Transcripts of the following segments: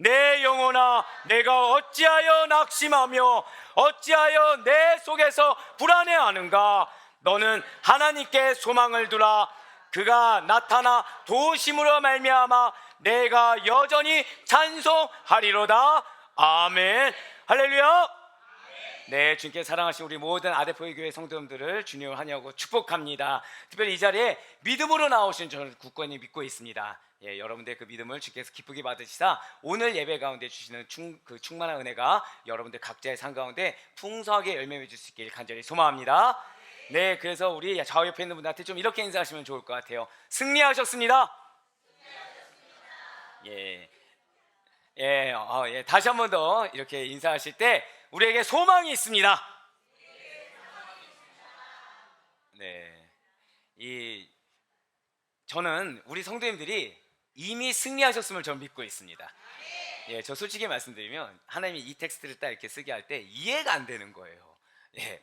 내 영혼아, 내가 어찌하여 낙심하며 어찌하여 내 속에서 불안해하는가? 너는 하나님께 소망을 두라. 그가 나타나 도우심으로 말미암아 내가 여전히 찬송하리로다. 아멘. 할렐루야. 네, 주님께 사랑하신 우리 모든 아데포이 교회 성도님들을 주님을 환영하고 축복합니다. 특별히 이 자리에 믿음으로 나오신 저는 굳건히 믿고 있습니다. 예, 여러분들의 그 믿음을 주께서 기쁘게 받으시사 오늘 예배 가운데 주시는 충만한 은혜가 여러분들 각자의 삶 가운데 풍성하게 열매 맺을 수 있길 간절히 소망합니다. 네, 그래서 우리 좌우 옆에 있는 분들한테 좀 이렇게 인사하시면 좋을 것 같아요. 승리하셨습니다. 예, 예, 다시 한 번 더 이렇게 인사하실 때 우리에게 소망이 있습니다. 네, 저는 우리 성도님들이 이미 승리하셨음을 저는 믿고 있습니다. 예, 저 솔직히 말씀드리면 하나님이 이 텍스트를 딱 이렇게 쓰게 할 때 이해가 안 되는 거예요. 예,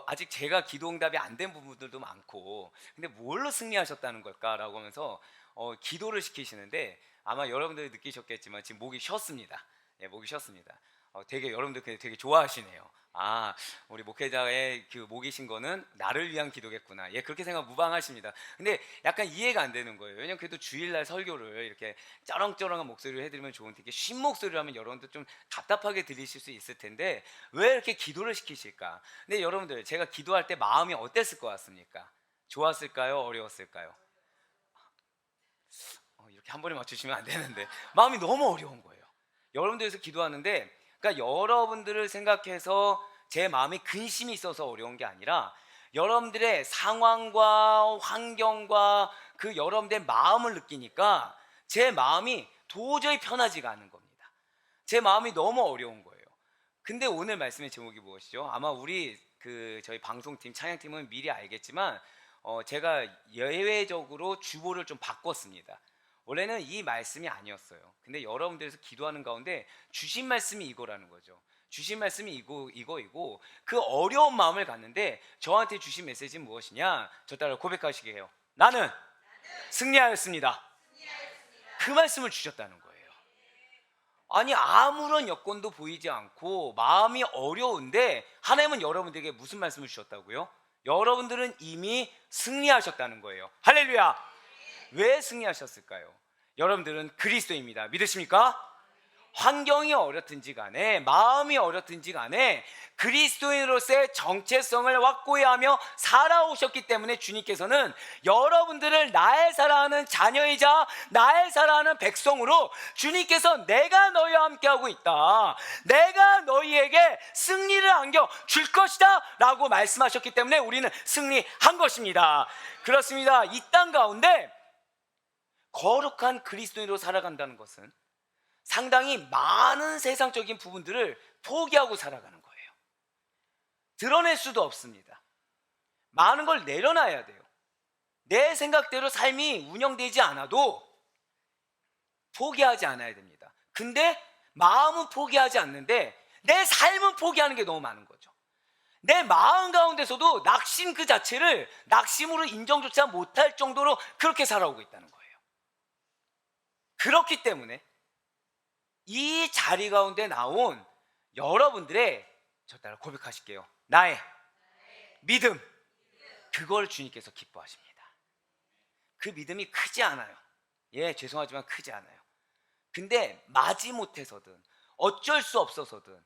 아직 제가 기도 응답이 안 된 부분들도 많고, 근데 뭘로 승리하셨다는 걸까라고 하면서 기도를 시키시는데 아마 여러분들이 느끼셨겠지만 지금 목이 쉬었습니다. 예, 목이 쉬었습니다. 되게 여러분들 되게 좋아하시네요. 아, 우리 목회자의 그 목이 쉰 거는 나를 위한 기도겠구나. 예, 그렇게 생각 무방하십니다. 근데 약간 이해가 안 되는 거예요. 왜냐면 그래도 주일날 설교를 이렇게 쩌렁쩌렁한 목소리로 해드리면 좋은데 이렇게 쉰 목소리로 하면 여러분들 좀 답답하게 들리실 수 있을 텐데 왜 이렇게 기도를 시키실까? 근데 여러분들 제가 기도할 때 마음이 어땠을 것 같습니까? 좋았을까요? 어려웠을까요? 이렇게 한 번에 맞추시면 안 되는데 마음이 너무 어려운 거예요. 여러분들에서 기도하는데, 그러니까 여러분들을 생각해서 제 마음에 근심이 있어서 어려운 게 아니라 여러분들의 상황과 환경과 그 여러분들의 마음을 느끼니까 제 마음이 도저히 편하지가 않은 겁니다. 제 마음이 너무 어려운 거예요. 근데 오늘 말씀의 제목이 무엇이죠? 아마 우리 저희 방송팀 찬양팀은 미리 알겠지만 제가 예외적으로 주보를 좀 바꿨습니다. 원래는 이 말씀이 아니었어요. 근데 여러분들에서 기도하는 가운데 주신 말씀이 이거라는 거죠. 주신 말씀이 이거이고 그 어려운 마음을 갖는데 저한테 주신 메시지는 무엇이냐? 저 따라 고백하시게 해요. 나는 승리하였습니다. 그 말씀을 주셨다는 거예요. 아니, 아무런 여건도 보이지 않고 마음이 어려운데 하나님은 여러분들에게 무슨 말씀을 주셨다고요? 여러분들은 이미 승리하셨다는 거예요. 할렐루야. 왜 승리하셨을까요? 여러분들은 그리스도입니다. 믿으십니까? 환경이 어렵든지 간에 마음이 어렵든지 간에 그리스도인으로서의 정체성을 확고히 하며 살아오셨기 때문에 주님께서는 여러분들을 나의 사랑하는 자녀이자 나의 사랑하는 백성으로 주님께서 내가 너희와 함께하고 있다, 내가 너희에게 승리를 안겨줄 것이다 라고 말씀하셨기 때문에 우리는 승리한 것입니다. 그렇습니다. 이 땅 가운데 거룩한 그리스도인으로 살아간다는 것은 상당히 많은 세상적인 부분들을 포기하고 살아가는 거예요. 드러낼 수도 없습니다. 많은 걸 내려놔야 돼요. 내 생각대로 삶이 운영되지 않아도 포기하지 않아야 됩니다. 근데 마음은 포기하지 않는데 내 삶은 포기하는 게 너무 많은 거죠. 내 마음 가운데서도 낙심 그 자체를 낙심으로 인정조차 못할 정도로 그렇게 살아오고 있다는 거예요. 그렇기 때문에 이 자리 가운데 나온 여러분들의, 저 따라 고백하실게요, 나의 믿음, 그걸 주님께서 기뻐하십니다. 그 믿음이 크지 않아요. 예, 죄송하지만 크지 않아요. 근데 마지못해서든 어쩔 수 없어서든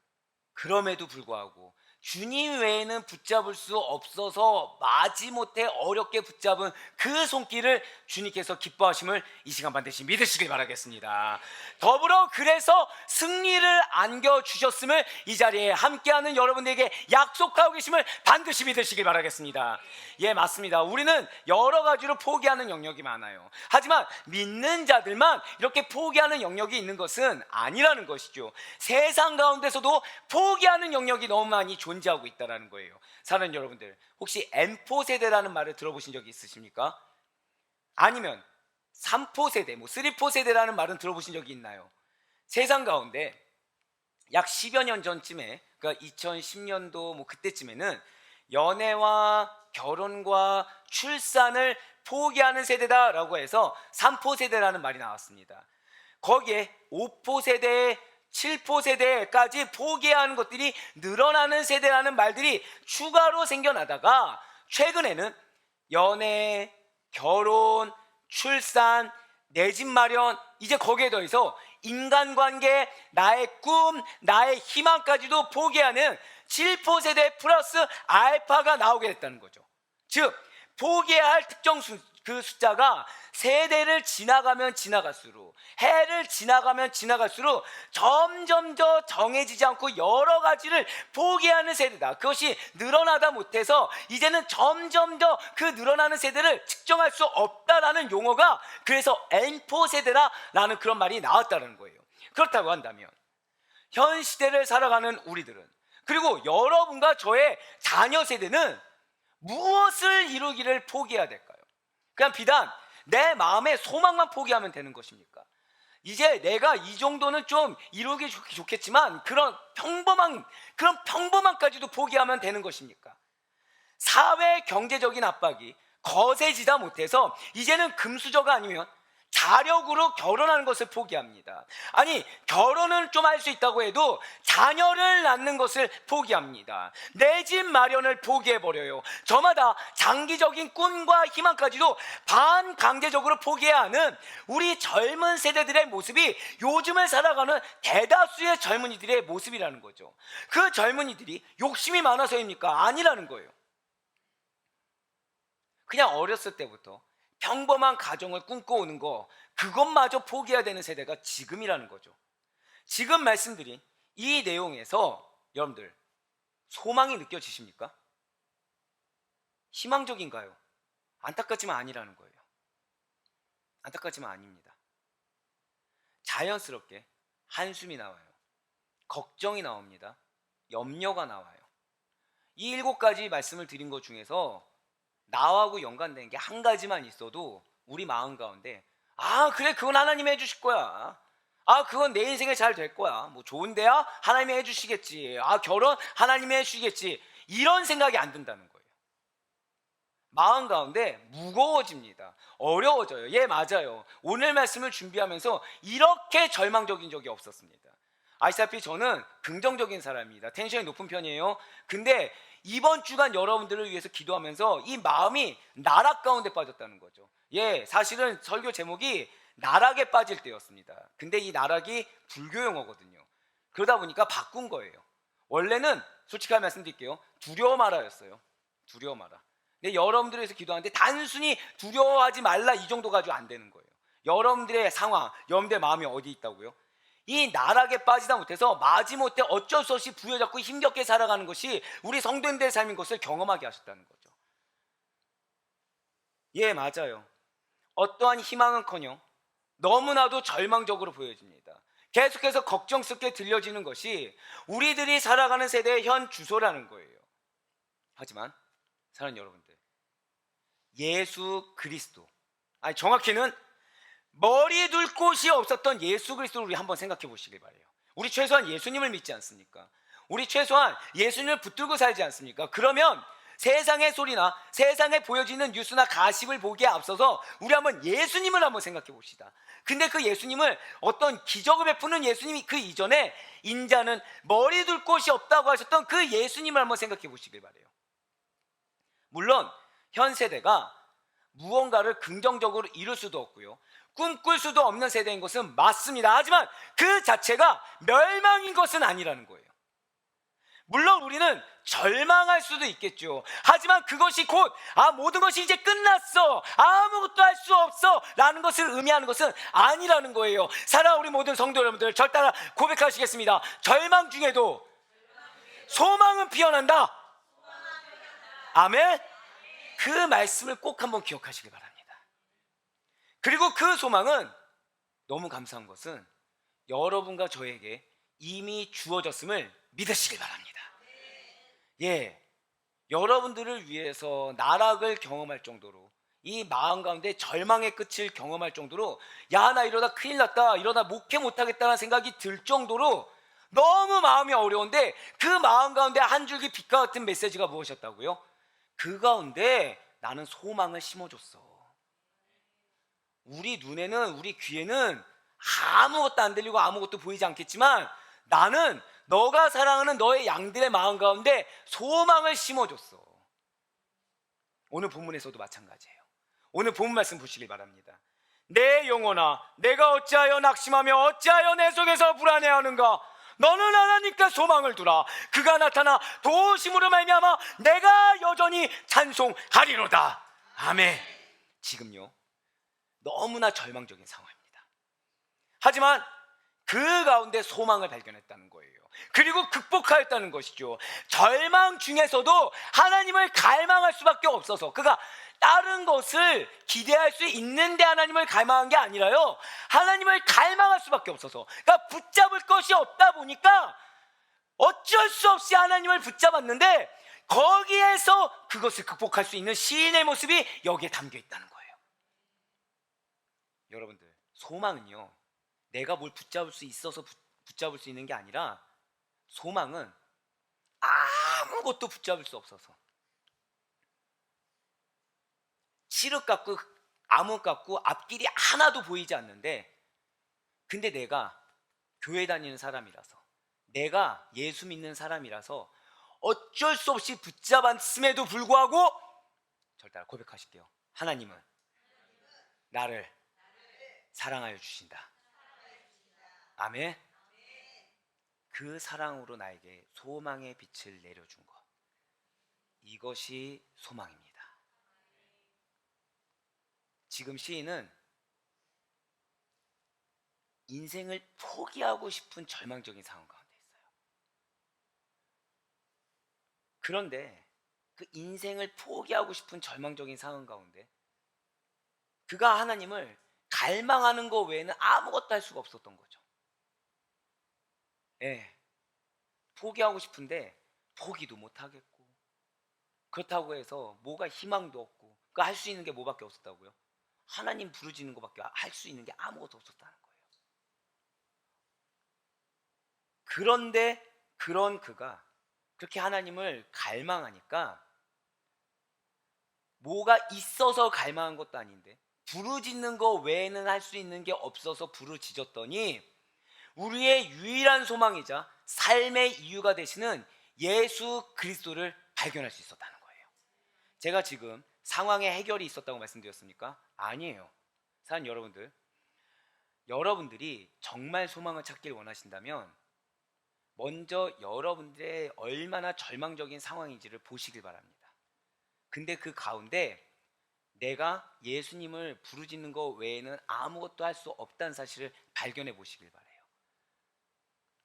그럼에도 불구하고 주님 외에는 붙잡을 수 없어서 마지못해 어렵게 붙잡은 그 손길을 주님께서 기뻐하심을 이 시간 반드시 믿으시길 바라겠습니다. 더불어 그래서 승리를 안겨주셨음을 이 자리에 함께하는 여러분들에게 약속하고 계심을 반드시 믿으시길 바라겠습니다. 예, 맞습니다. 우리는 여러 가지로 포기하는 영역이 많아요. 하지만 믿는 자들만 이렇게 포기하는 영역이 있는 것은 아니라는 것이죠. 세상 가운데서도 포기하는 영역이 너무 많이 존재하고 있다는 거예요. 사랑하는 여러분들, 혹시 M4 세대라는 말을 들어보신 적이 있으십니까? 아니면 3포 세대, 3포 세대라는 말은 들어보신 적이 있나요? 세상 가운데 약 10여 년 전쯤에, 그러니까 2010년도 그때쯤에는 연애와 결혼과 출산을 포기하는 세대다라고 해서 3포 세대라는 말이 나왔습니다. 거기에 5포 세대, 7포 세대까지 포기해야 하는 것들이 늘어나는 세대라는 말들이 추가로 생겨나다가 최근에는 연애, 결혼, 출산, 내 집 마련, 이제 거기에 더해서 인간관계, 나의 꿈, 나의 희망까지도 포기하는 7포 세대 플러스 알파가 나오게 됐다는 거죠. 즉 포기해야 할 특정 그 숫자가 세대를 지나가면 지나갈수록, 해를 지나가면 지나갈수록 점점 더 정해지지 않고 여러 가지를 포기하는 세대다. 그것이 늘어나다 못해서 이제는 점점 더 그 늘어나는 세대를 측정할 수 없다라는 용어가, 그래서 N포 세대라는 그런 말이 나왔다는 거예요. 그렇다고 한다면 현 시대를 살아가는 우리들은, 그리고 여러분과 저의 자녀 세대는 무엇을 이루기를 포기해야 될까요? 그냥 비단 내 마음의 소망만 포기하면 되는 것입니까? 이제 내가 이 정도는 좀 이루기 좋겠지만 그런 평범함까지도 포기하면 되는 것입니까? 사회 경제적인 압박이 거세지다 못해서 이제는 금수저가 아니면 자력으로 결혼하는 것을 포기합니다. 아니, 결혼은 좀 할 수 있다고 해도 자녀를 낳는 것을 포기합니다. 내 집 마련을 포기해버려요. 저마다 장기적인 꿈과 희망까지도 반강제적으로 포기해야 하는 우리 젊은 세대들의 모습이 요즘을 살아가는 대다수의 젊은이들의 모습이라는 거죠. 그 젊은이들이 욕심이 많아서입니까? 아니라는 거예요. 그냥 어렸을 때부터 평범한 가정을 꿈꿔오는 거, 그것마저 포기해야 되는 세대가 지금이라는 거죠. 지금 말씀드린 이 내용에서 여러분들 소망이 느껴지십니까? 희망적인가요? 안타깝지만 아니라는 거예요. 안타깝지만 아닙니다. 자연스럽게 한숨이 나와요. 걱정이 나옵니다. 염려가 나와요. 이 7가지 말씀을 드린 것 중에서 나하고 연관된 게 한 가지만 있어도 우리 마음 가운데, 아 그래, 그건 하나님이 해주실 거야. 아 그건 내 인생에 잘 될 거야. 뭐 좋은 데야 하나님이 해주시겠지. 아 결혼 하나님이 해주시겠지. 이런 생각이 안 든다는 거예요. 마음 가운데 무거워집니다. 어려워져요. 예, 맞아요. 오늘 말씀을 준비하면서 이렇게 절망적인 적이 없었습니다. 아시다시피 저는 긍정적인 사람입니다. 텐션이 높은 편이에요. 근데 이번 주간 여러분들을 위해서 기도하면서 이 마음이 나락 가운데 빠졌다는 거죠. 예, 사실은 설교 제목이 나락에 빠질 때였습니다. 근데 이 나락이 불교 용어거든요. 그러다 보니까 바꾼 거예요. 원래는 솔직하게 말씀드릴게요. 두려워 마라였어요. 두려워 마라. 근데 여러분들을 위해서 기도하는데 단순히 두려워하지 말라 이 정도 가지고 안 되는 거예요. 여러분들의 상황, 여러분들의 마음이 어디 있다고요? 이 나락에 빠지다 못해서 마지못해 어쩔 수 없이 부여잡고 힘겹게 살아가는 것이 우리 성도님들의 삶인 것을 경험하게 하셨다는 거죠. 예, 맞아요. 어떠한 희망은커녕 너무나도 절망적으로 보여집니다. 계속해서 걱정스럽게 들려지는 것이 우리들이 살아가는 세대의 현 주소라는 거예요. 하지만 사랑하는 여러분들, 예수 그리스도, 아니 정확히는 머리 둘 곳이 없었던 예수 그리스도를 우리 한번 생각해 보시길 바래요. 우리 최소한 예수님을 믿지 않습니까? 우리 최소한 예수님을 붙들고 살지 않습니까? 그러면 세상의 소리나 세상에 보여지는 뉴스나 가십을 보기에 앞서서 우리 한번 예수님을 한번 생각해 봅시다. 근데 그 예수님을, 어떤 기적을 베푸는 예수님이 그 이전에 인자는 머리 둘 곳이 없다고 하셨던 그 예수님을 한번 생각해 보시길 바래요. 물론 현 세대가 무언가를 긍정적으로 이룰 수도 없고요, 꿈꿀 수도 없는 세대인 것은 맞습니다. 하지만 그 자체가 멸망인 것은 아니라는 거예요. 물론 우리는 절망할 수도 있겠죠. 하지만 그것이 곧 모든 것이 이제 끝났어, 아무것도 할 수 없어 라는 것을 의미하는 것은 아니라는 거예요. 사랑하는 우리 모든 성도 여러분들, 절 따라 고백하시겠습니다. 절망 중에도 소망은 피어난다. 아멘. 그 말씀을 꼭 한번 기억하시기 바랍니다. 그리고 그 소망은 너무 감사한 것은 여러분과 저에게 이미 주어졌음을 믿으시길 바랍니다. 예, 여러분들을 위해서 나락을 경험할 정도로, 이 마음 가운데 절망의 끝을 경험할 정도로, 야 나 이러다 큰일 났다, 이러다 목회 못하겠다는 생각이 들 정도로 너무 마음이 어려운데, 그 마음 가운데 한 줄기 빛과 같은 메시지가 무엇이었다고요? 그 가운데 나는 소망을 심어줬어. 우리 눈에는, 우리 귀에는 아무것도 안 들리고 아무것도 보이지 않겠지만 나는 너가 사랑하는 너의 양들의 마음 가운데 소망을 심어줬어. 오늘 본문에서도 마찬가지예요. 오늘 본문 말씀 보시길 바랍니다. 내 영혼아, 내가 어찌하여 낙심하며 어찌하여 내 속에서 불안해하는가? 너는 하나님께 소망을 두라. 그가 나타나 도우심으로 말미암아 내가 여전히 찬송하리로다. 아멘. 지금요, 너무나 절망적인 상황입니다. 하지만 그 가운데 소망을 발견했다는 거예요. 그리고 극복하였다는 것이죠. 절망 중에서도 하나님을 갈망할 수밖에 없어서, 그가 다른 것을 기대할 수 있는데 하나님을 갈망한 게 아니라요, 하나님을 갈망할 수밖에 없어서, 그러니까 붙잡을 것이 없다 보니까 어쩔 수 없이 하나님을 붙잡았는데, 거기에서 그것을 극복할 수 있는 시인의 모습이 여기에 담겨 있다는 거예요. 여러분들, 소망은요, 내가 뭘 붙잡을 수 있어서 붙잡을 수 있는 게 아니라, 소망은 아무것도 붙잡을 수 없어서, 칠흑 같고 암흑 같고 앞길이 하나도 보이지 않는데, 근데 내가 교회 다니는 사람이라서, 내가 예수 믿는 사람이라서 어쩔 수 없이 붙잡았음에도 불구하고, 저를 따라 고백하실게요. 하나님은 나를 사랑하여 주신다. 아멘. 그 사랑으로 나에게 소망의 빛을 내려준 것, 이것이 소망입니다. 지금 시인은 인생을 포기하고 싶은 절망적인 상황 가운데 있어요. 그런데 그 인생을 포기하고 싶은 절망적인 상황 가운데 그가 하나님을 갈망하는 것 외에는 아무것도 할 수가 없었던 거죠. 예, 포기하고 싶은데 포기도 못하겠고, 그렇다고 해서 뭐가 희망도 없고, 그 할 수 있는 게 뭐밖에 없었다고요? 하나님 부르짖는 것밖에 할 수 있는 게 아무것도 없었다는 거예요. 그런데 그런 그가 그렇게 하나님을 갈망하니까, 뭐가 있어서 갈망한 것도 아닌데 부르짖는 거 외에는 할 수 있는 게 없어서 부르짖었더니, 우리의 유일한 소망이자 삶의 이유가 되시는 예수 그리스도를 발견할 수 있었다는 거예요. 제가 지금 상황에 해결이 있었다고 말씀드렸습니까? 아니에요. 사랑하는 여러분들, 여러분들이 정말 소망을 찾길 원하신다면 먼저 여러분들의 얼마나 절망적인 상황인지를 보시길 바랍니다. 근데 그 가운데 내가 예수님을 부르짖는 것 외에는 아무것도 할 수 없다는 사실을 발견해 보시길 바라요.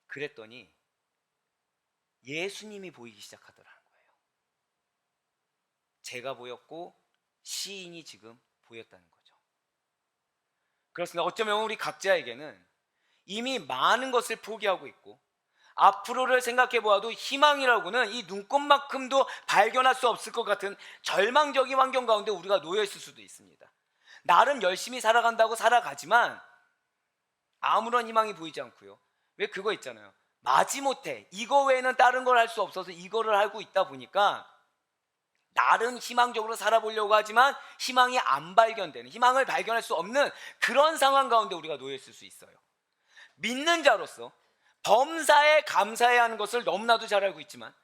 그랬더니 예수님이 보이기 시작하더라는 거예요. 제가 보였고 시인이 지금 보였다는 거죠. 그렇습니다. 어쩌면 우리 각자에게는 이미 많은 것을 포기하고 있고, 앞으로를 생각해 보아도 희망이라고는 이 눈꽃만큼도 발견할 수 없을 것 같은 절망적인 환경 가운데 우리가 놓여 있을 수도 있습니다. 나름 열심히 살아간다고 살아가지만 아무런 희망이 보이지 않고요. 왜 그거 있잖아요. 마지못해 이거 외에는 다른 걸 할 수 없어서 이거를 하고 있다 보니까 나름 희망적으로 살아보려고 하지만 희망이 안 발견되는, 희망을 발견할 수 없는 그런 상황 가운데 우리가 놓여 있을 수 있어요. 믿는 자로서 범사에 감사해야 하는 것을 너무나도 잘 알고 있지만,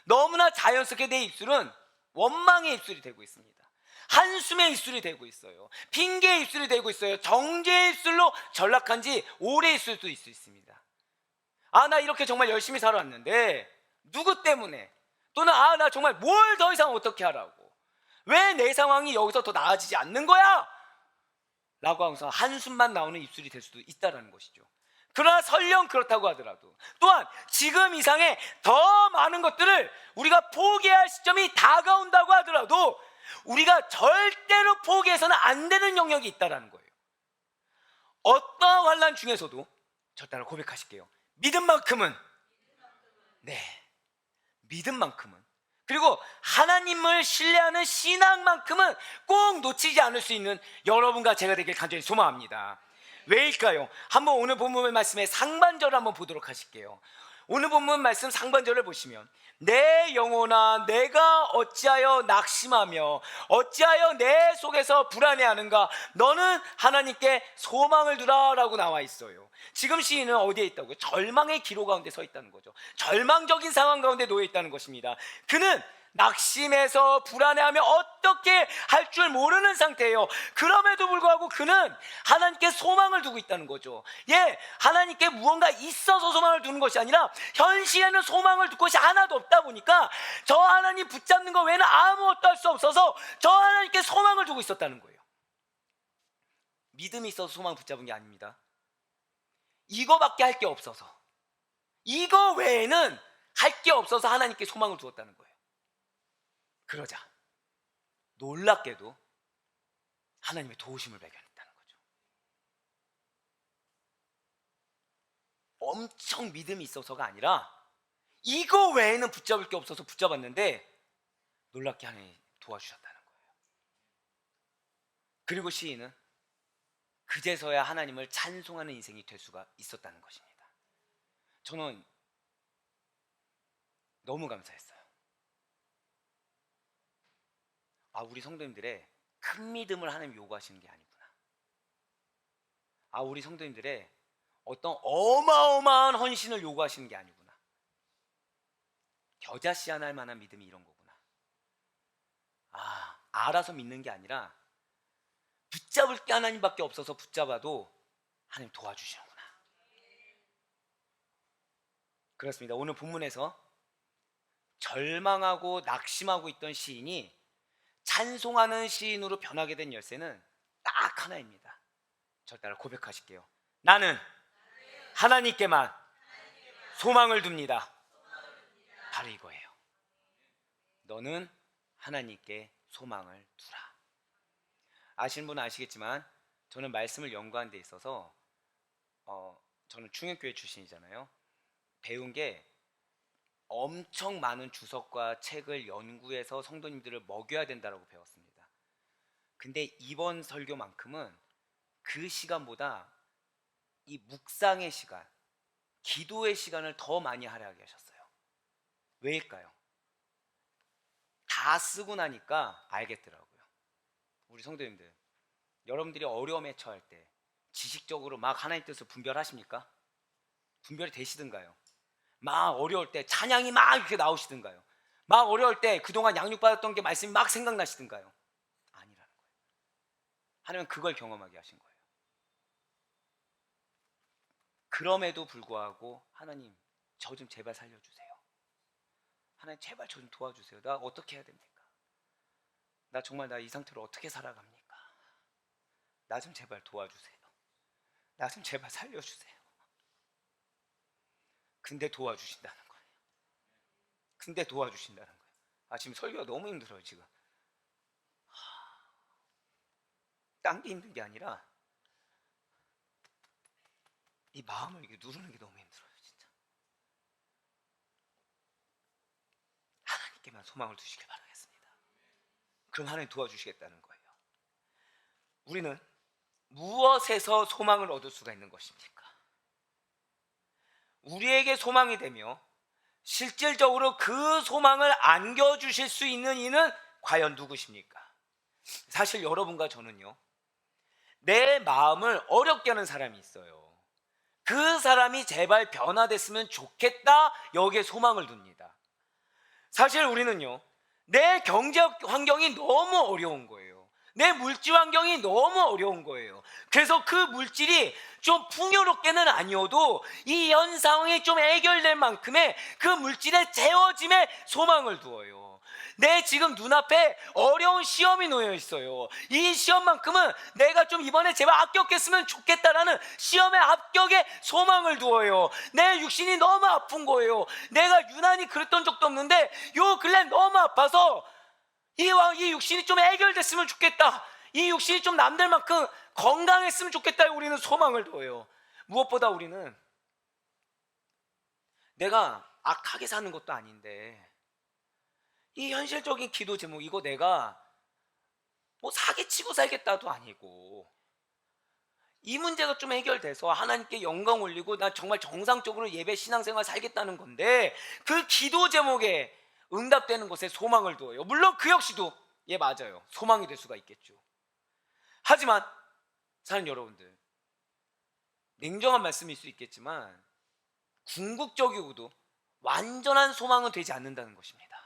너무나 자연스럽게 내 입술은 원망의 입술이 되고 있습니다. 한숨의 입술이 되고 있어요. 핑계의 입술이 되고 있어요. 정죄의 입술로 전락한 지 오래 있을 수도 있습니다. 나 이렇게 정말 열심히 살아왔는데 누구 때문에, 또는 나 정말 뭘 더 이상 어떻게 하라고, 왜 내 상황이 여기서 더 나아지지 않는 거야? 라고 하면서 한숨만 나오는 입술이 될 수도 있다는 것이죠. 그러나 설령 그렇다고 하더라도 또한 지금 이상의 더 많은 것들을 우리가 포기해야 할 시점이 다가온다고 하더라도 우리가 절대로 포기해서는 안 되는 영역이 있다는 거예요. 어떠한 환난 중에서도, 저 따라 고백하실게요. 믿음만큼은, 네, 믿음만큼은, 그리고 하나님을 신뢰하는 신앙만큼은 꼭 놓치지 않을 수 있는 여러분과 제가 되길 간절히 소망합니다. 왜일까요? 한번 오늘 본문의 말씀의 상반절을 한번 보도록 하실게요. 오늘 본문 말씀 상반절을 보시면 내 영혼아 내가 어찌하여 낙심하며 어찌하여 내 속에서 불안해하는가, 너는 하나님께 소망을 두라 라고 나와 있어요. 지금 시인은 어디에 있다고요? 절망의 기로 가운데 서 있다는 거죠. 절망적인 상황 가운데 놓여 있다는 것입니다. 그는 낙심해서 불안해하며 어떻게 할 줄 모르는 상태예요. 그럼에도 불구하고 그는 하나님께 소망을 두고 있다는 거죠. 하나님께 무언가 있어서 소망을 두는 것이 아니라 현실에는 소망을 둘 것이 하나도 없다 보니까 저 하나님 붙잡는 것 외에는 아무것도 할 수 없어서 저 하나님께 소망을 두고 있었다는 거예요. 믿음이 있어서 소망을 붙잡은 게 아닙니다. 이거밖에 할 게 없어서, 이거 외에는 할 게 없어서 하나님께 소망을 두었다는 거예요. 그러자 놀랍게도 하나님의 도우심을 발견했다는 거죠. 엄청 믿음이 있어서가 아니라 이거 외에는 붙잡을 게 없어서 붙잡았는데 놀랍게 하나님이 도와주셨다는 거예요. 그리고 시인은 그제서야 하나님을 찬송하는 인생이 될 수가 있었다는 것입니다. 저는 너무 감사했어요. 우리 성도님들의 큰 믿음을 하나님 요구하시는 게 아니구나. 우리 성도님들의 어떤 어마어마한 헌신을 요구하시는 게 아니구나. 겨자씨 하나 할 만한 믿음이 이런 거구나. 알아서 믿는 게 아니라 붙잡을 게 하나님밖에 없어서 붙잡아도 하나님 도와주시는구나. 그렇습니다. 오늘 본문에서 절망하고 낙심하고 있던 시인이 찬송하는 시인으로 변하게 된 열쇠는 딱 하나입니다. 저 따라 고백하실게요. 나는 하나님께만 소망을 둡니다. 바로 이거예요. 너는 하나님께 소망을 두라. 아시는 분은 아시겠지만 저는 말씀을 연구하는 데 있어서 저는 충격교회 출신이잖아요. 배운 게 엄청 많은 주석과 책을 연구해서 성도님들을 먹여야 된다고 배웠습니다. 근데 이번 설교만큼은 그 시간보다 이 묵상의 시간, 기도의 시간을 더 많이 할애하게 하셨어요. 왜일까요? 다 쓰고 나니까 알겠더라고요. 우리 성도님들, 여러분들이 어려움에 처할 때 지식적으로 막 하나님 뜻을 분별하십니까? 분별이 되시든가요? 막 어려울 때 찬양이 막 이렇게 나오시든가요? 막 어려울 때 그동안 양육받았던 게 말씀이 막 생각나시든가요? 아니라는 거예요. 하나님은 그걸 경험하게 하신 거예요. 그럼에도 불구하고 하나님, 저 좀 제발 살려주세요. 하나님 제발 저 좀 도와주세요. 나 어떻게 해야 됩니까? 나 정말 이 상태로 어떻게 살아갑니까? 나 좀 제발 도와주세요. 나 좀 제발 살려주세요. 근데 도와주신다는 거예요. 근데 도와주신다는 거예요. 지금 설교가 너무 힘들어요. 지금 딴 게 힘든 게 아니라 이 마음을 이렇게 누르는 게 너무 힘들어요. 진짜 하나님께만 소망을 두시길 바라겠습니다. 그럼 하나님 도와주시겠다는 거예요. 우리는 무엇에서 소망을 얻을 수가 있는 것입니까? 우리에게 소망이 되며 실질적으로 그 소망을 안겨주실 수 있는 이는 과연 누구십니까? 사실 여러분과 저는요, 내 마음을 어렵게 하는 사람이 있어요. 그 사람이 제발 변화됐으면 좋겠다, 여기에 소망을 둡니다. 사실 우리는요, 내 경제 환경이 너무 어려운 거예요. 내 물질 환경이 너무 어려운 거예요. 그래서 그 물질이 좀 풍요롭게는 아니어도 이 현 상황이 좀 해결될 만큼의 그 물질의 채워짐에 소망을 두어요. 내 지금 눈앞에 어려운 시험이 놓여 있어요. 이 시험만큼은 내가 좀 이번에 제발 합격했으면 좋겠다라는 시험의 합격에 소망을 두어요. 내 육신이 너무 아픈 거예요. 내가 유난히 그랬던 적도 없는데 요 근래 너무 아파서 이 육신이 좀 해결됐으면 좋겠다. 이 육신이 좀 남들만큼 건강했으면 좋겠다. 우리는 소망을 둬요. 무엇보다 우리는 내가 악하게 사는 것도 아닌데 이 현실적인 기도 제목, 이거 내가 뭐 사기치고 살겠다도 아니고 이 문제가 좀 해결돼서 하나님께 영광 올리고 난 정말 정상적으로 예배 신앙생활 살겠다는 건데, 그 기도 제목에 응답되는 곳에 소망을 두어요. 물론 그 역시도 맞아요, 소망이 될 수가 있겠죠. 하지만 사는 여러분들, 냉정한 말씀일 수 있겠지만 궁극적이고도 완전한 소망은 되지 않는다는 것입니다.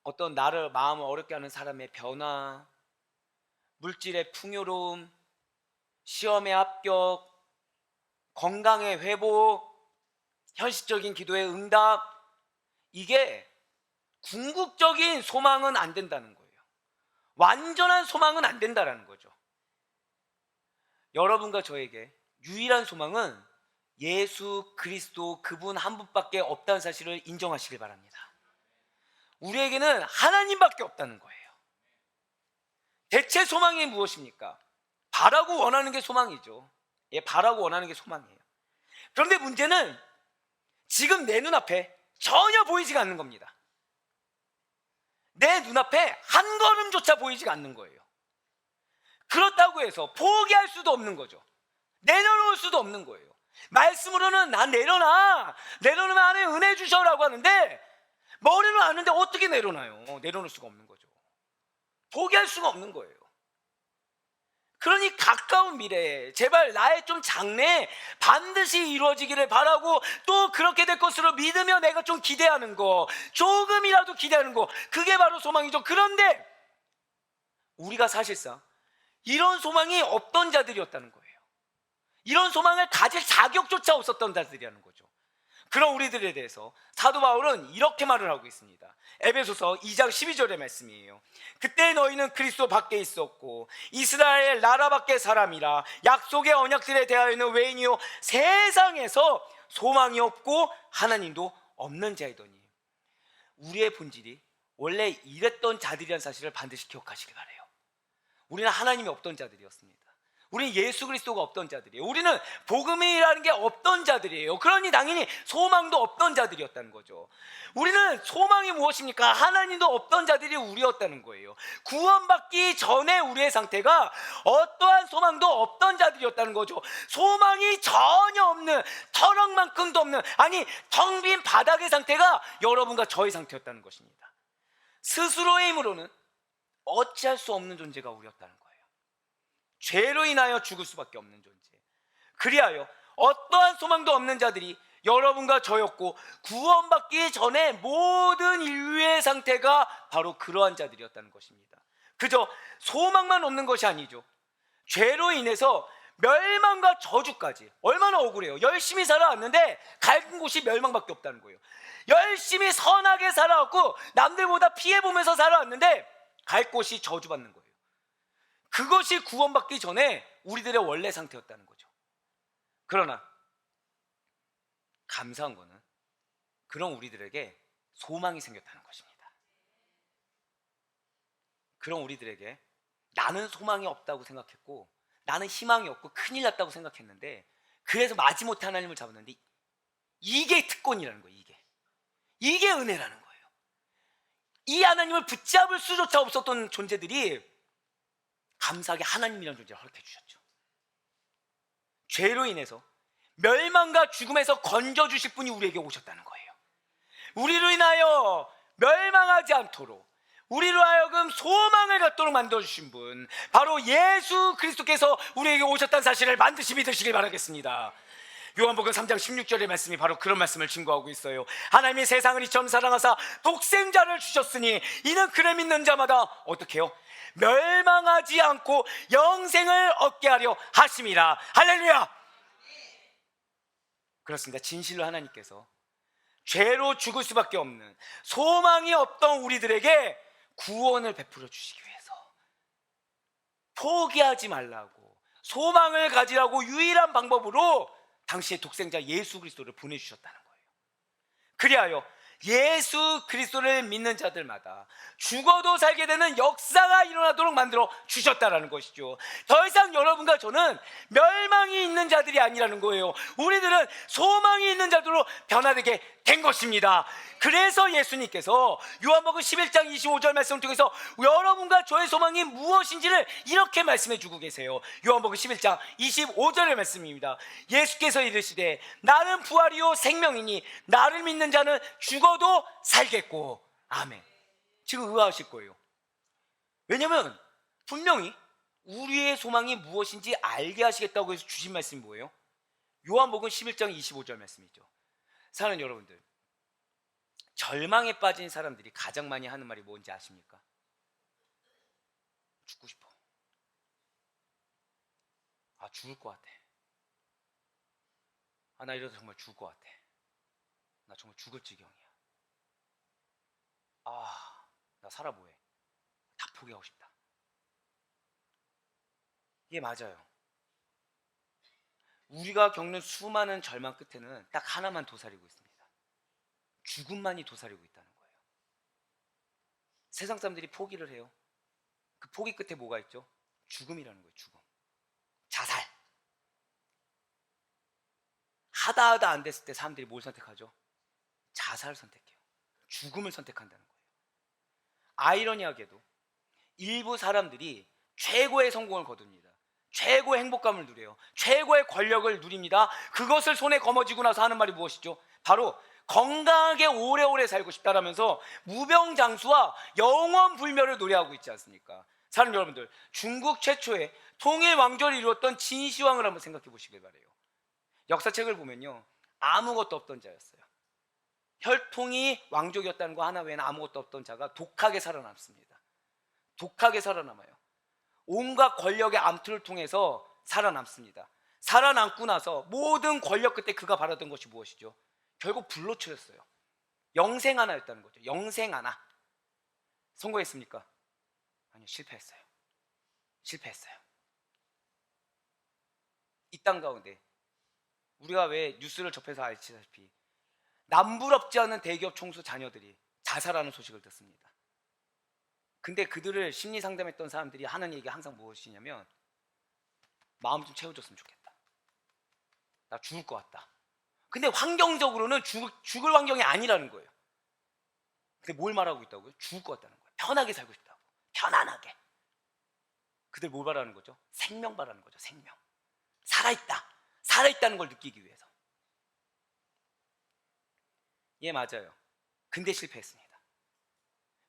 어떤 나를 마음을 어렵게 하는 사람의 변화, 물질의 풍요로움, 시험의 합격, 건강의 회복, 현실적인 기도의 응답, 이게 궁극적인 소망은 안 된다는 거예요. 완전한 소망은 안 된다는 거죠. 여러분과 저에게 유일한 소망은 예수 그리스도, 그분 한 분밖에 없다는 사실을 인정하시길 바랍니다. 우리에게는 하나님밖에 없다는 거예요. 대체 소망이 무엇입니까? 바라고 원하는 게 소망이죠. 바라고 원하는 게 소망이에요. 그런데 문제는 지금 내 눈앞에 전혀 보이지가 않는 겁니다. 내 눈앞에 한 걸음조차 보이지가 않는 거예요. 그렇다고 해서 포기할 수도 없는 거죠. 내려놓을 수도 없는 거예요. 말씀으로는 난 내려놓으면 하나님 은혜 주셔라고 하는데, 머리로 아는데 어떻게 내려놔요? 내려놓을 수가 없는 거죠. 포기할 수가 없는 거예요. 그러니 가까운 미래에 제발 나의 좀 장래에 반드시 이루어지기를 바라고, 또 그렇게 될 것으로 믿으며 내가 좀 기대하는 거, 조금이라도 기대하는 거, 그게 바로 소망이죠. 그런데 우리가 사실상 이런 소망이 없던 자들이었다는 거예요. 이런 소망을 가질 자격조차 없었던 자들이라는 거죠. 그런 우리들에 대해서 사도 바울은 이렇게 말을 하고 있습니다. 에베소서 2장 12절의 말씀이에요. 그때 너희는 그리스도 밖에 있었고 이스라엘 나라 밖의 사람이라, 약속의 언약들에 대하여는 외인이요 세상에서 소망이 없고 하나님도 없는 자이더니. 우리의 본질이 원래 이랬던 자들이라는 사실을 반드시 기억하시기 바라요. 우리는 하나님이 없던 자들이었습니다. 우리는 예수 그리스도가 없던 자들이에요. 우리는 복음이라는 게 없던 자들이에요. 그러니 당연히 소망도 없던 자들이었다는 거죠. 우리는 소망이 무엇입니까? 하나님도 없던 자들이 우리였다는 거예요. 구원받기 전에 우리의 상태가 어떠한 소망도 없던 자들이었다는 거죠. 소망이 전혀 없는, 터럭만큼도 없는, 아니 텅 빈 바닥의 상태가 여러분과 저의 상태였다는 것입니다. 스스로의 힘으로는 어찌할 수 없는 존재가 우리였다는 거예요. 죄로 인하여 죽을 수밖에 없는 존재. 그리하여 어떠한 소망도 없는 자들이 여러분과 저였고, 구원받기 전에 모든 인류의 상태가 바로 그러한 자들이었다는 것입니다. 그저 소망만 없는 것이 아니죠. 죄로 인해서 멸망과 저주까지. 얼마나 억울해요. 열심히 살아왔는데 갈 곳이 멸망밖에 없다는 거예요. 열심히 선하게 살아왔고 남들보다 피해보면서 살아왔는데 갈 곳이 저주받는 거예요. 그것이 구원받기 전에 우리들의 원래 상태였다는 거죠. 그러나 감사한 거는 그런 우리들에게 소망이 생겼다는 것입니다. 그런 우리들에게 나는 소망이 없다고 생각했고, 나는 희망이 없고 큰일 났다고 생각했는데, 그래서 마지못해 하나님을 잡았는데, 이게 특권이라는 거예요. 이게 은혜라는 거예요. 이 하나님을 붙잡을 수조차 없었던 존재들이 감사하게 하나님이라는 존재를 허락해 주셨죠. 죄로 인해서 멸망과 죽음에서 건져주실 분이 우리에게 오셨다는 거예요. 우리로 인하여 멸망하지 않도록, 우리로 하여금 소망을 갖도록 만들어주신 분, 바로 예수 그리스도께서 우리에게 오셨다는 사실을 반드시 믿으시길 바라겠습니다. 요한복음 3장 16절의 말씀이 바로 그런 말씀을 증거하고 있어요. 하나님이 세상을 이처럼 사랑하사 독생자를 주셨으니 이는 그를 믿는 자마다 어떻게 해요? 멸망하지 않고 영생을 얻게 하려 하심이라. 할렐루야. 그렇습니다. 진실로 하나님께서 죄로 죽을 수밖에 없는, 소망이 없던 우리들에게 구원을 베풀어 주시기 위해서 포기하지 말라고, 소망을 가지라고 유일한 방법으로 당시의 독생자 예수 그리스도를 보내주셨다는 거예요. 그리하여 예수 그리스도를 믿는 자들마다 죽어도 살게 되는 역사가 일어나도록 만들어 주셨다라는 것이죠. 더 이상 여러분과 저는 멸망이 있는 자들이 아니라는 거예요. 우리들은 소망이 있는 자들로 변화되게 된 것입니다. 그래서 예수님께서 요한복음 11장 25절 말씀을 통해서 여러분과 저의 소망이 무엇인지를 이렇게 말씀해 주고 계세요. 요한복음 11장 25절의 말씀입니다. 예수께서 이르시되 나는 부활이요 생명이니 나를 믿는 자는 죽어도 살겠고. 아멘. 지금 의아하실 거예요. 왜냐하면 분명히 우리의 소망이 무엇인지 알게 하시겠다고 해서 주신 말씀이 뭐예요? 요한복음 11장 25절 말씀이죠. 사랑하는 여러분들, 절망에 빠진 사람들이 가장 많이 하는 말이 뭔지 아십니까? 죽고 싶어. 아, 죽을 것 같아. 아, 나 이러다 정말 죽을 것 같아. 나 정말 죽을 지경이야. 아, 나 살아 뭐해. 다 포기하고 싶다. 이게 맞아요. 우리가 겪는 수많은 절망 끝에는 딱 하나만 도사리고 있습니다. 죽음만이 도사리고 있다는 거예요. 세상 사람들이 포기를 해요. 그 포기 끝에 뭐가 있죠? 죽음이라는 거예요. 죽음. 자살. 하다 안 됐을 때 사람들이 뭘 선택하죠? 자살을 선택해요. 죽음을 선택한다는 거예요. 아이러니하게도 일부 사람들이 최고의 성공을 거둡니다. 최고의 행복감을 누려요. 최고의 권력을 누립니다. 그것을 손에 거머쥐고 나서 하는 말이 무엇이죠? 바로 건강하게 오래오래 살고 싶다라면서 무병장수와 영원불멸을 노래하고 있지 않습니까? 사랑하는 여러분들, 중국 최초의 통일 왕조를 이루었던 진시황을 한번 생각해 보시길 바라요. 역사책을 보면요, 아무것도 없던 자였어요. 혈통이 왕족이었다는 거 하나 외에는 아무것도 없던 자가 독하게 살아남습니다. 독하게 살아남아요. 온갖 권력의 암투를 통해서 살아남습니다. 살아남고 나서 모든 권력 끝에 그가 바라던 것이 무엇이죠? 결국 불로 쳐였어요. 영생 하나였다는 거죠. 영생 하나. 성공했습니까? 아니요, 실패했어요. 실패했어요. 이 땅 가운데 우리가 왜 뉴스를 접해서 알다시피 남부럽지 않은 대기업 총수 자녀들이 자살하는 소식을 듣습니다. 근데 그들을 심리 상담했던 사람들이 하는 얘기가 항상 무엇이냐면, 마음 좀 채워줬으면 좋겠다. 나 죽을 것 같다. 근데 환경적으로는 죽을 환경이 아니라는 거예요. 근데 뭘 말하고 있다고요? 죽을 것 같다는 거예요. 편하게 살고 싶다고. 편안하게. 그들 뭘 바라는 거죠? 생명 바라는 거죠. 생명. 살아있다. 살아있다는 걸 느끼기 위해서. 예, 맞아요. 근데 실패했습니다.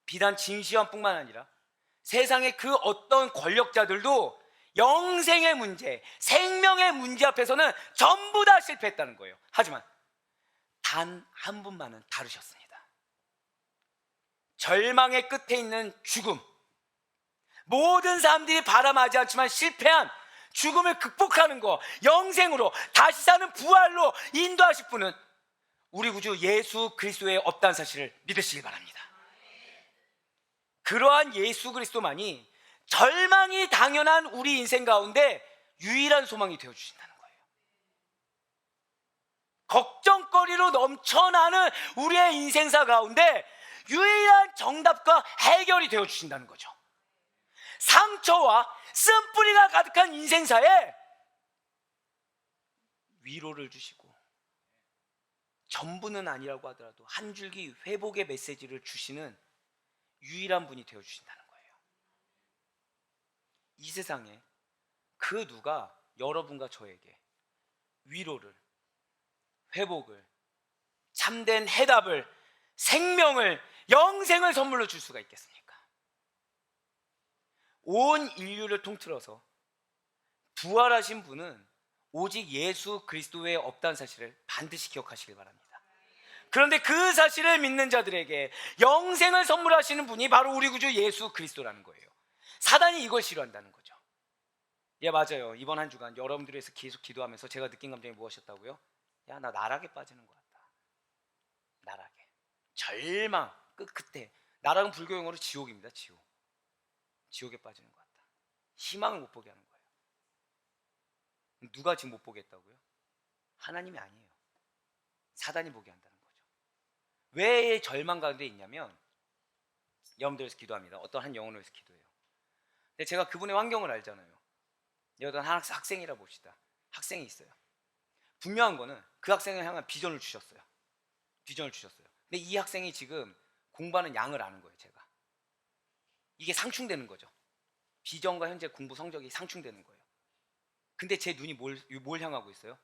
비단 진시황뿐만 아니라 세상의 그 어떤 권력자들도 영생의 문제, 생명의 문제 앞에서는 전부 다 실패했다는 거예요. 하지만 단 한 분만은 다르셨습니다. 절망의 끝에 있는 죽음, 모든 사람들이 바람하지 않지만 실패한 죽음을 극복하는 거, 영생으로 다시 사는 부활로 인도하실 분은 우리 구주 예수 그리스도에 없다는 사실을 믿으시기 바랍니다. 그러한 예수 그리스도만이 절망이 당연한 우리 인생 가운데 유일한 소망이 되어주신다는 거예요. 걱정거리로 넘쳐나는 우리의 인생사 가운데 유일한 정답과 해결이 되어주신다는 거죠. 상처와 쓴뿌리가 가득한 인생사에 위로를 주시고, 전부는 아니라고 하더라도 한 줄기 회복의 메시지를 주시는 유일한 분이 되어주신다는 거예요. 이 세상에 그 누가 여러분과 저에게 위로를, 회복을, 참된 해답을, 생명을, 영생을 선물로 줄 수가 있겠습니까? 온 인류를 통틀어서 부활하신 분은 오직 예수 그리스도에 없다는 사실을 반드시 기억하시길 바랍니다. 그런데 그 사실을 믿는 자들에게 영생을 선물하시는 분이 바로 우리 구주 예수 그리스도라는 거예요. 사단이 이걸 싫어한다는 거죠. 예, 맞아요. 이번 한 주간 여러분들이 위해서 계속 기도하면서 제가 느낀 감정이 무엇이었다고요? 야, 나 나락에 빠지는 것 같다. 나락에. 절망 끝에. 나락은 불교 용어로 지옥입니다. 지옥. 지옥에 빠지는 것 같다. 희망을 못 보게 하는 거예요. 누가 지금 못 보게 했다고요? 하나님이 아니에요. 사단이 보게 한다는 거죠. 왜 절망 가운데 있냐면, 여러분들에서 기도합니다. 어떤 한 영혼을 위해서 기도해요. 근데 제가 그분의 환경을 알잖아요. 어떤 한 학생이라 봅시다. 학생이 있어요. 분명한 거는 그 학생을 향한 비전을 주셨어요. 비전을 주셨어요. 근데 이 학생이 지금 공부하는 양을 아는 거예요. 제가 이게 상충되는 거죠. 비전과 현재 공부 성적이 상충되는 거예요. 근데 제 눈이 뭘 향하고 있어요?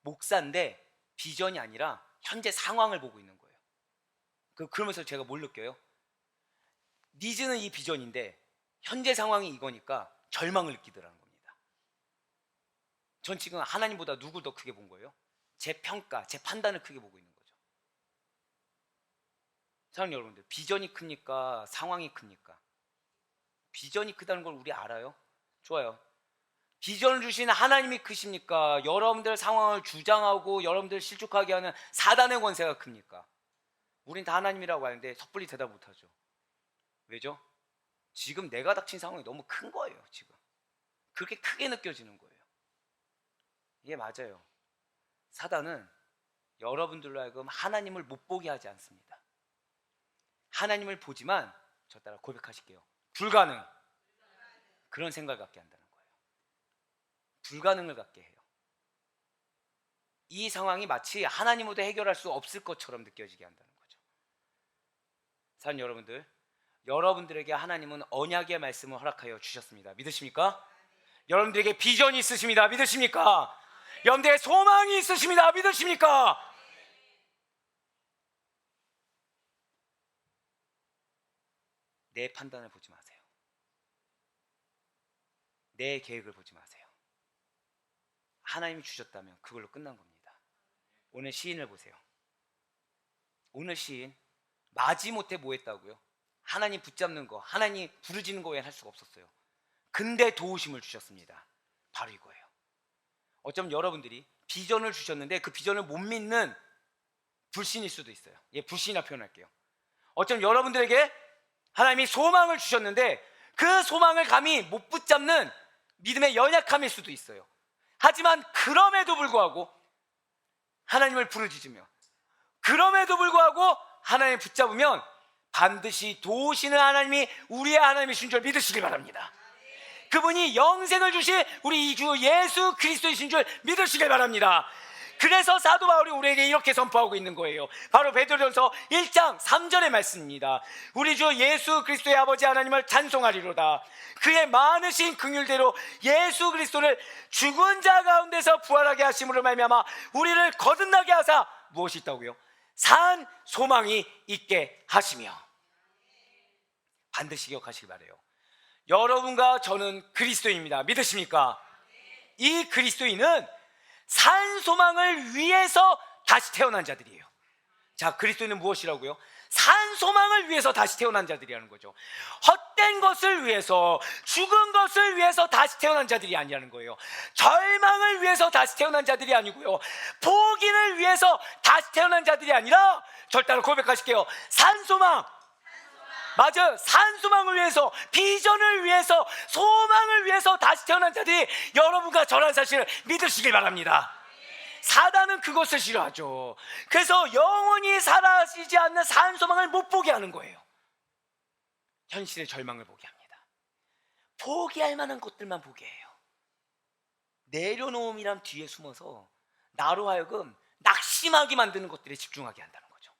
목사인데 비전이 아니라 현재 상황을 보고 있는 거예요. 그러면서 제가 뭘 느껴요? 니즈는 이 비전인데 현재 상황이 이거니까 절망을 느끼더라는 겁니다. 전 지금 하나님보다 누굴 더 크게 본 거예요? 제 평가, 제 판단을 크게 보고 있는 거죠. 사랑하는 여러분들, 비전이 큽니까? 상황이 큽니까? 비전이 크다는 걸 우리 알아요? 좋아요. 비전을 주신 하나님이 크십니까? 여러분들 상황을 주장하고 여러분들 실족하게 하는 사단의 권세가 큽니까? 우린 다 하나님이라고 하는데 섣불리 대답 못하죠. 왜죠? 지금 내가 닥친 상황이 너무 큰 거예요. 지금 그렇게 크게 느껴지는 거예요. 이게 맞아요. 사단은 여러분들로 하여금 하나님을 못 보게 하지 않습니다. 하나님을 보지만, 저 따라 고백하실게요. 불가능. 그런 생각을 갖게 한다는 거예요. 불가능을 갖게 해요. 이 상황이 마치 하나님으로도 해결할 수 없을 것처럼 느껴지게 한다는 거죠. 사랑하는 여러분들, 여러분들에게 하나님은 언약의 말씀을 허락하여 주셨습니다. 믿으십니까? 여러분들에게 비전이 있으십니다. 믿으십니까? 여러분들에게 소망이 있으십니다. 믿으십니까? 내 판단을 보지 마세요. 내 계획을 보지 마세요. 하나님이 주셨다면 그걸로 끝난 겁니다. 오늘 시인을 보세요. 오늘 시인 마지못해 뭐 했다고요? 하나님 붙잡는 거, 하나님 부르짖는 거 외엔 할 수가 없었어요. 근데 도우심을 주셨습니다. 바로 이거예요. 어쩌면 여러분들이 비전을 주셨는데 그 비전을 못 믿는 불신일 수도 있어요. 예, 불신이라 표현할게요. 어쩌면 여러분들에게 하나님이 소망을 주셨는데 그 소망을 감히 못 붙잡는 믿음의 연약함일 수도 있어요. 하지만 그럼에도 불구하고 하나님을 부르짖으며, 그럼에도 불구하고 하나님을 붙잡으면 반드시 도우시는 하나님이 우리의 하나님이신 줄 믿으시기 바랍니다. 그분이 영생을 주신 우리 주 예수 그리스도이신 줄 믿으시길 바랍니다. 그래서 사도 바울이 우리에게 이렇게 선포하고 있는 거예요. 바로 베드로전서 1장 3절의 말씀입니다. 우리 주 예수 그리스도의 아버지 하나님을 찬송하리로다. 그의 많으신 긍휼대로 예수 그리스도를 죽은 자 가운데서 부활하게 하심으로 말미암아 우리를 거듭나게 하사 무엇이 있다고요? 산 소망이 있게 하시며. 반드시 기억하시기 바라요. 여러분과 저는 그리스도인입니다. 믿으십니까? 이 그리스도인은 산 소망을 위해서 다시 태어난 자들이에요. 자, 그리스도인은 무엇이라고요? 산 소망을 위해서 다시 태어난 자들이라는 거죠. 헛된 것을 위해서, 죽은 것을 위해서 다시 태어난 자들이 아니라는 거예요. 절망을 위해서 다시 태어난 자들이 아니고요, 포기를 위해서 다시 태어난 자들이 아니라, 절대로 고백하실게요. 산 소망. 맞아요. 산 소망을 위해서, 비전을 위해서, 소망을 위해서 다시 태어난 자들이 여러분과 저라는 사실을 믿으시길 바랍니다. 사단은 그것을 싫어하죠. 그래서 영원히 사라지지 않는 산 소망을 못 보게 하는 거예요. 현실의 절망을 보게 합니다. 포기할 만한 것들만 보게 해요. 내려놓음이란 뒤에 숨어서 나로 하여금 낙심하게 만드는 것들에 집중하게 한다는 거죠.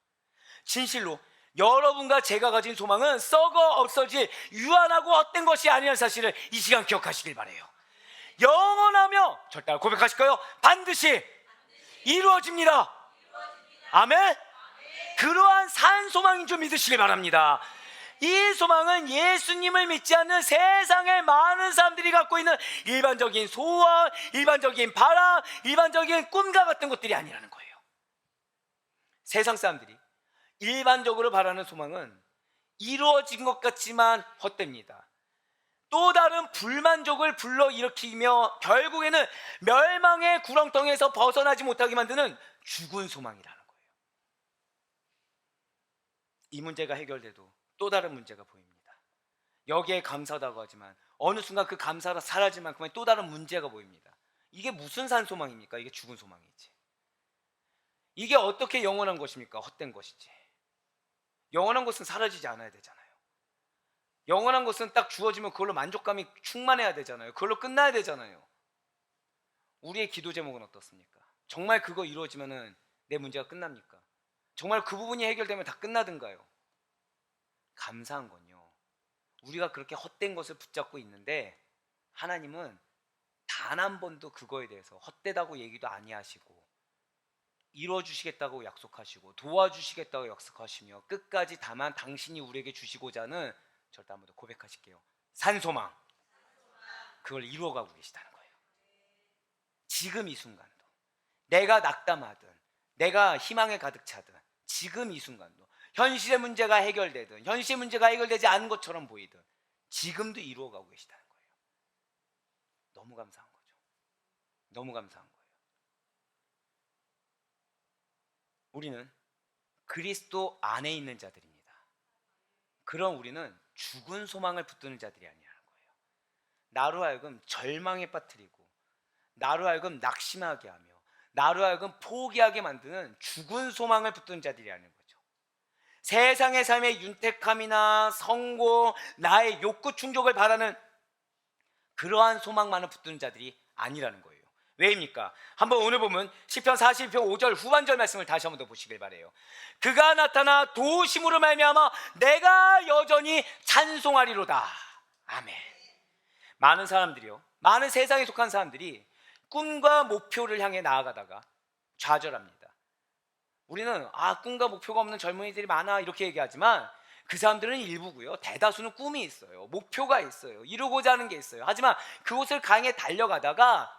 진실로 여러분과 제가 가진 소망은 썩어 없어질 유한하고 헛된 것이 아니라는 사실을 이 시간 기억하시길 바라요. 영원하며, 절대 고백하실까요? 반드시 이루어집니다. 아멘. 그러한 산 소망인 줄 믿으시길 바랍니다. 이 소망은 예수님을 믿지 않는 세상의 많은 사람들이 갖고 있는 일반적인 소원, 일반적인 바람, 일반적인 꿈과 같은 것들이 아니라는 거예요. 세상 사람들이 일반적으로 바라는 소망은 이루어진 것 같지만 헛됩니다. 또 다른 불만족을 불러일으키며 결국에는 멸망의 구렁텅이에서 벗어나지 못하게 만드는 죽은 소망이라는 거예요. 이 문제가 해결돼도 또 다른 문제가 보입니다. 여기에 감사하다고 하지만 어느 순간 그 감사가 사라질 만큼의 또 다른 문제가 보입니다. 이게 무슨 산 소망입니까? 이게 죽은 소망이지. 이게 어떻게 영원한 것입니까? 헛된 것이지. 영원한 것은 사라지지 않아야 되잖아요. 영원한 것은 딱 주어지면 그걸로 만족감이 충만해야 되잖아요. 그걸로 끝나야 되잖아요. 우리의 기도 제목은 어떻습니까? 정말 그거 이루어지면은 내 문제가 끝납니까? 정말 그 부분이 해결되면 다 끝나든가요? 감사한 건요, 우리가 그렇게 헛된 것을 붙잡고 있는데 하나님은 단 한 번도 그거에 대해서 헛되다고 얘기도 아니하시고 이루어주시겠다고 약속하시고 도와주시겠다고 약속하시며 끝까지 다만 당신이 우리에게 주시고자 하는, 절대 한번 더 고백하실게요, 산소망, 그걸 이루어가고 계시다는 거예요. 지금 이 순간도 내가 낙담하든 내가 희망에 가득 차든 지금 이 순간도 현실의 문제가 해결되든 현실의 문제가 해결되지 않은 것처럼 보이든 지금도 이루어가고 계시다는 거예요. 너무 감사한 거죠. 너무 감사한 거예요. 우리는 그리스도 안에 있는 자들입니다. 그럼 우리는 죽은 소망을 붙드는 자들이 아니라는 거예요. 나로 하여금 절망에 빠뜨리고 나로 하여금 낙심하게 하며 나로 하여금 포기하게 만드는 죽은 소망을 붙드는 자들이 아닌 거죠. 세상의 삶의 윤택함이나 성공, 나의 욕구 충족을 바라는 그러한 소망만을 붙드는 자들이 아니라는 거예요. 왜입니까? 한번 오늘 보면 시편 41편 5절 후반절 말씀을 다시 한번 더 보시길 바래요. 그가 나타나 도우심으로 말미암아 내가 여전히 찬송하리로다. 아멘. 많은 사람들이요, 많은 세상에 속한 사람들이 꿈과 목표를 향해 나아가다가 좌절합니다. 우리는 꿈과 목표가 없는 젊은이들이 많아 이렇게 얘기하지만 그 사람들은 일부고요, 대다수는 꿈이 있어요, 목표가 있어요, 이루고자 하는 게 있어요. 하지만 그곳을 강에 달려가다가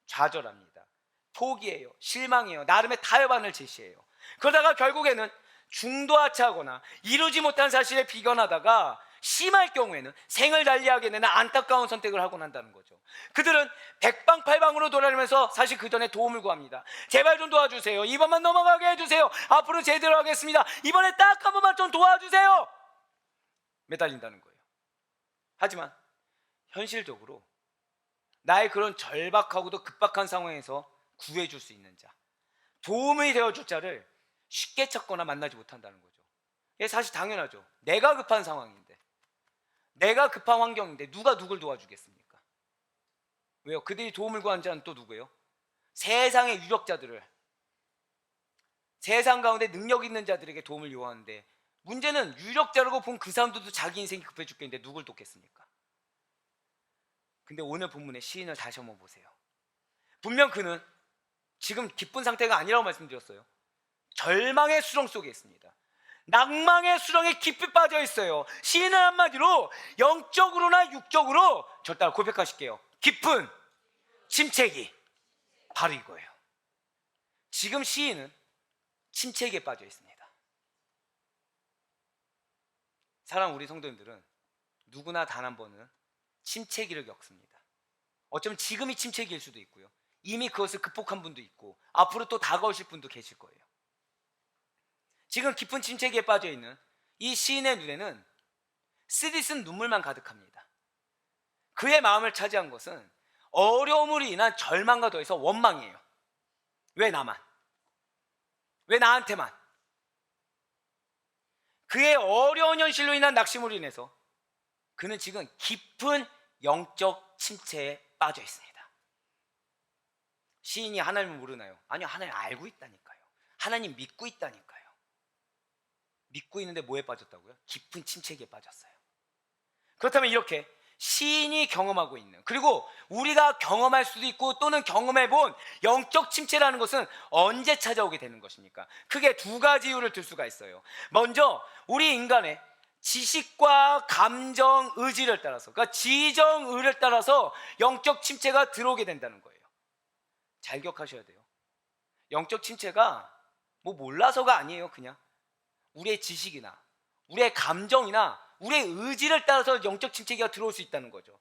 좌절합니다. 포기해요, 실망해요, 나름의 타협안을 제시해요. 그러다가 결국에는 중도하차하거나 이루지 못한 사실에 비견하다가 심할 경우에는 생을 달리하게 되는 안타까운 선택을 하곤 한다는 거죠. 그들은 백방팔방으로 돌아다니면서 사실 그 전에 도움을 구합니다. 제발 좀 도와주세요, 이번만 넘어가게 해주세요, 앞으로 제대로 하겠습니다, 이번에 딱 한 번만 좀 도와주세요, 매달린다는 거예요. 하지만 현실적으로 나의 그런 절박하고도 급박한 상황에서 구해줄 수 있는 자, 도움이 되어줄 자를 쉽게 찾거나 만나지 못한다는 거죠. 이게 사실 당연하죠. 내가 급한 상황인데, 내가 급한 환경인데 누가 누굴 도와주겠습니까? 왜요? 그들이 도움을 구한 자는 또 누구예요? 세상의 유력자들을, 세상 가운데 능력 있는 자들에게 도움을 요하는데, 문제는 유력자라고 본 그 사람들도 자기 인생이 급해 죽겠는데 누굴 돕겠습니까? 근데 오늘 본문의 시인을 다시 한번 보세요. 분명 그는 지금 기쁜 상태가 아니라고 말씀드렸어요. 절망의 수렁 속에 있습니다. 낭망의 수렁에 깊이 빠져 있어요. 시인은 한마디로 영적으로나 육적으로 절대 고백하실게요, 깊은 침체기, 바로 이거예요. 지금 시인은 침체기에 빠져 있습니다. 사랑하는 우리 성도님들은 누구나 단 한 번은 침체기를 겪습니다. 어쩌면 지금이 침체기일 수도 있고요, 이미 그것을 극복한 분도 있고 앞으로 또 다가오실 분도 계실 거예요. 지금 깊은 침체기에 빠져 있는 이 시인의 눈에는 쓰디쓴 눈물만 가득합니다. 그의 마음을 차지한 것은 어려움으로 인한 절망과 더해서 원망이에요. 왜 나만? 왜 나한테만? 그의 어려운 현실로 인한 낙심으로 인해서 그는 지금 깊은 영적 침체에 빠져 있습니다. 시인이 하나님을 모르나요? 아니요, 하나님 알고 있다니까요. 하나님 믿고 있다니까요. 믿고 있는데 뭐에 빠졌다고요? 깊은 침체기에 빠졌어요. 그렇다면 이렇게 시인이 경험하고 있는, 그리고 우리가 경험할 수도 있고 또는 경험해본 영적 침체라는 것은 언제 찾아오게 되는 것입니까? 크게 두 가지 이유를 들 수가 있어요. 먼저 우리 인간의 지식과 감정, 의지를 따라서, 그러니까 지정의를 따라서 영적 침체가 들어오게 된다는 거예요. 잘 기억하셔야 돼요. 영적 침체가 뭐 몰라서가 아니에요. 그냥 우리의 지식이나 우리의 감정이나 우리의 의지를 따라서 영적 침체기가 들어올 수 있다는 거죠.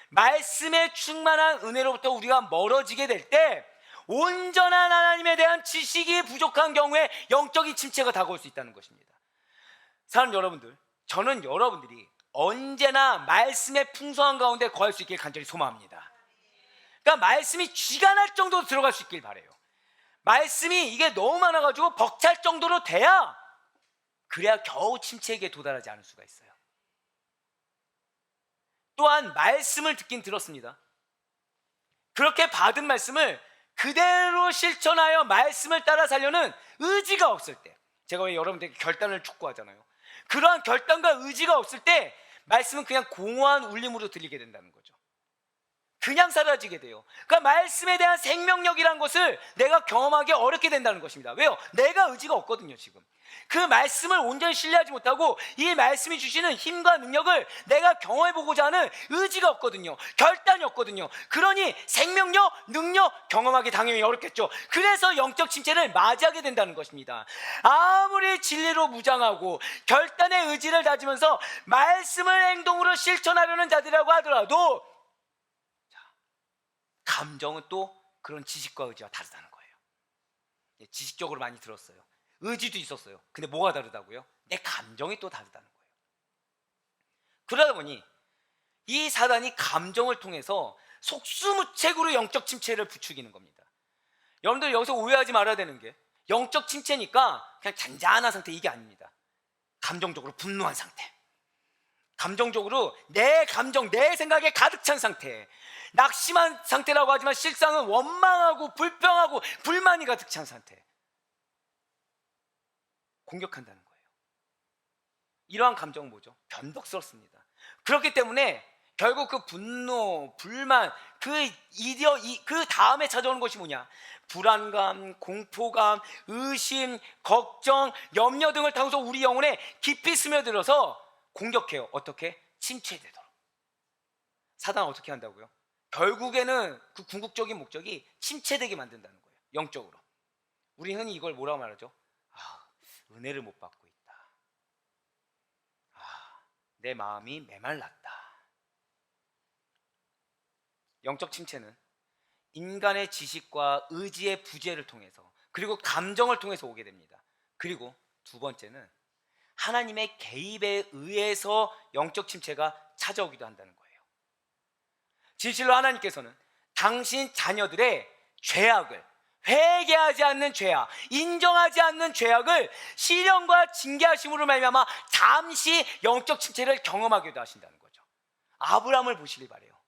말씀에 충만한 은혜로부터 우리가 멀어지게 될 때 온전한 하나님에 대한 지식이 부족한 경우에 영적인 침체가 다가올 수 있다는 것입니다. 사랑하는 여러분들, 저는 여러분들이 언제나 말씀의 풍성한 가운데 거할 수 있길 간절히 소망합니다. 그러니까 말씀이 쥐가 날 정도로 들어갈 수 있길 바래요. 말씀이 이게 너무 많아가지고 벅찰 정도로 돼야 그래야 겨우 침체에게 도달하지 않을 수가 있어요. 또한 말씀을 듣긴 들었습니다. 그렇게 받은 말씀을 그대로 실천하여 말씀을 따라 살려는 의지가 없을 때, 제가 왜 여러분들에게 결단을 촉구하잖아요. 그러한 결단과 의지가 없을 때 말씀은 그냥 공허한 울림으로 들리게 된다는 거죠. 그냥 사라지게 돼요. 그러니까 말씀에 대한 생명력이란 것을 내가 경험하기 어렵게 된다는 것입니다. 왜요? 내가 의지가 없거든요. 지금 그 말씀을 온전히 신뢰하지 못하고 이 말씀이 주시는 힘과 능력을 내가 경험해보고자 하는 의지가 없거든요. 결단이 없거든요. 그러니 생명력, 능력 경험하기 당연히 어렵겠죠. 그래서 영적 침체를 맞이하게 된다는 것입니다. 아무리 진리로 무장하고 결단의 의지를 다지면서 말씀을 행동으로 실천하려는 자들이라고 하더라도 감정은 또 그런 지식과 의지와 다르다는 거예요. 지식적으로 많이 들었어요. 의지도 있었어요. 근데 뭐가 다르다고요? 내 감정이 또 다르다는 거예요. 그러다 보니 이 사단이 감정을 통해서 속수무책으로 영적 침체를 부추기는 겁니다. 여러분들 여기서 오해하지 말아야 되는 게, 영적 침체니까 그냥 잔잔한 상태, 이게 아닙니다. 감정적으로 분노한 상태, 감정적으로 내 감정, 내 생각에 가득 찬 상태, 낙심한 상태라고 하지만 실상은 원망하고 불평하고 불만이 가득 찬 상태, 공격한다는 거예요. 이러한 감정은 뭐죠? 변덕스럽습니다. 그렇기 때문에 결국 그 분노, 불만, 그 다음에 찾아오는 것이 뭐냐? 불안감, 공포감, 의심, 걱정, 염려 등을 타고서 우리 영혼에 깊이 스며들어서 공격해요. 어떻게? 침체되도록. 사단은 어떻게 한다고요? 결국에는 그 궁극적인 목적이 침체되게 만든다는 거예요. 영적으로. 우리 흔히 이걸 뭐라고 말하죠? 은혜를 못 받고 있다. 내 마음이 메말랐다. 영적 침체는 인간의 지식과 의지의 부재를 통해서, 그리고 감정을 통해서 오게 됩니다. 그리고 두 번째는 하나님의 개입에 의해서 영적 침체가 찾아오기도 한다는 거예요. 진실로 하나님께서는 당신 자녀들의 죄악을, 회개하지 않는 죄악, 인정하지 않는 죄악을 시련과 징계하심으로 말미암아 잠시 영적 침체를 경험하기도 하신다는 거죠. 아브라함을 보시길 바래요.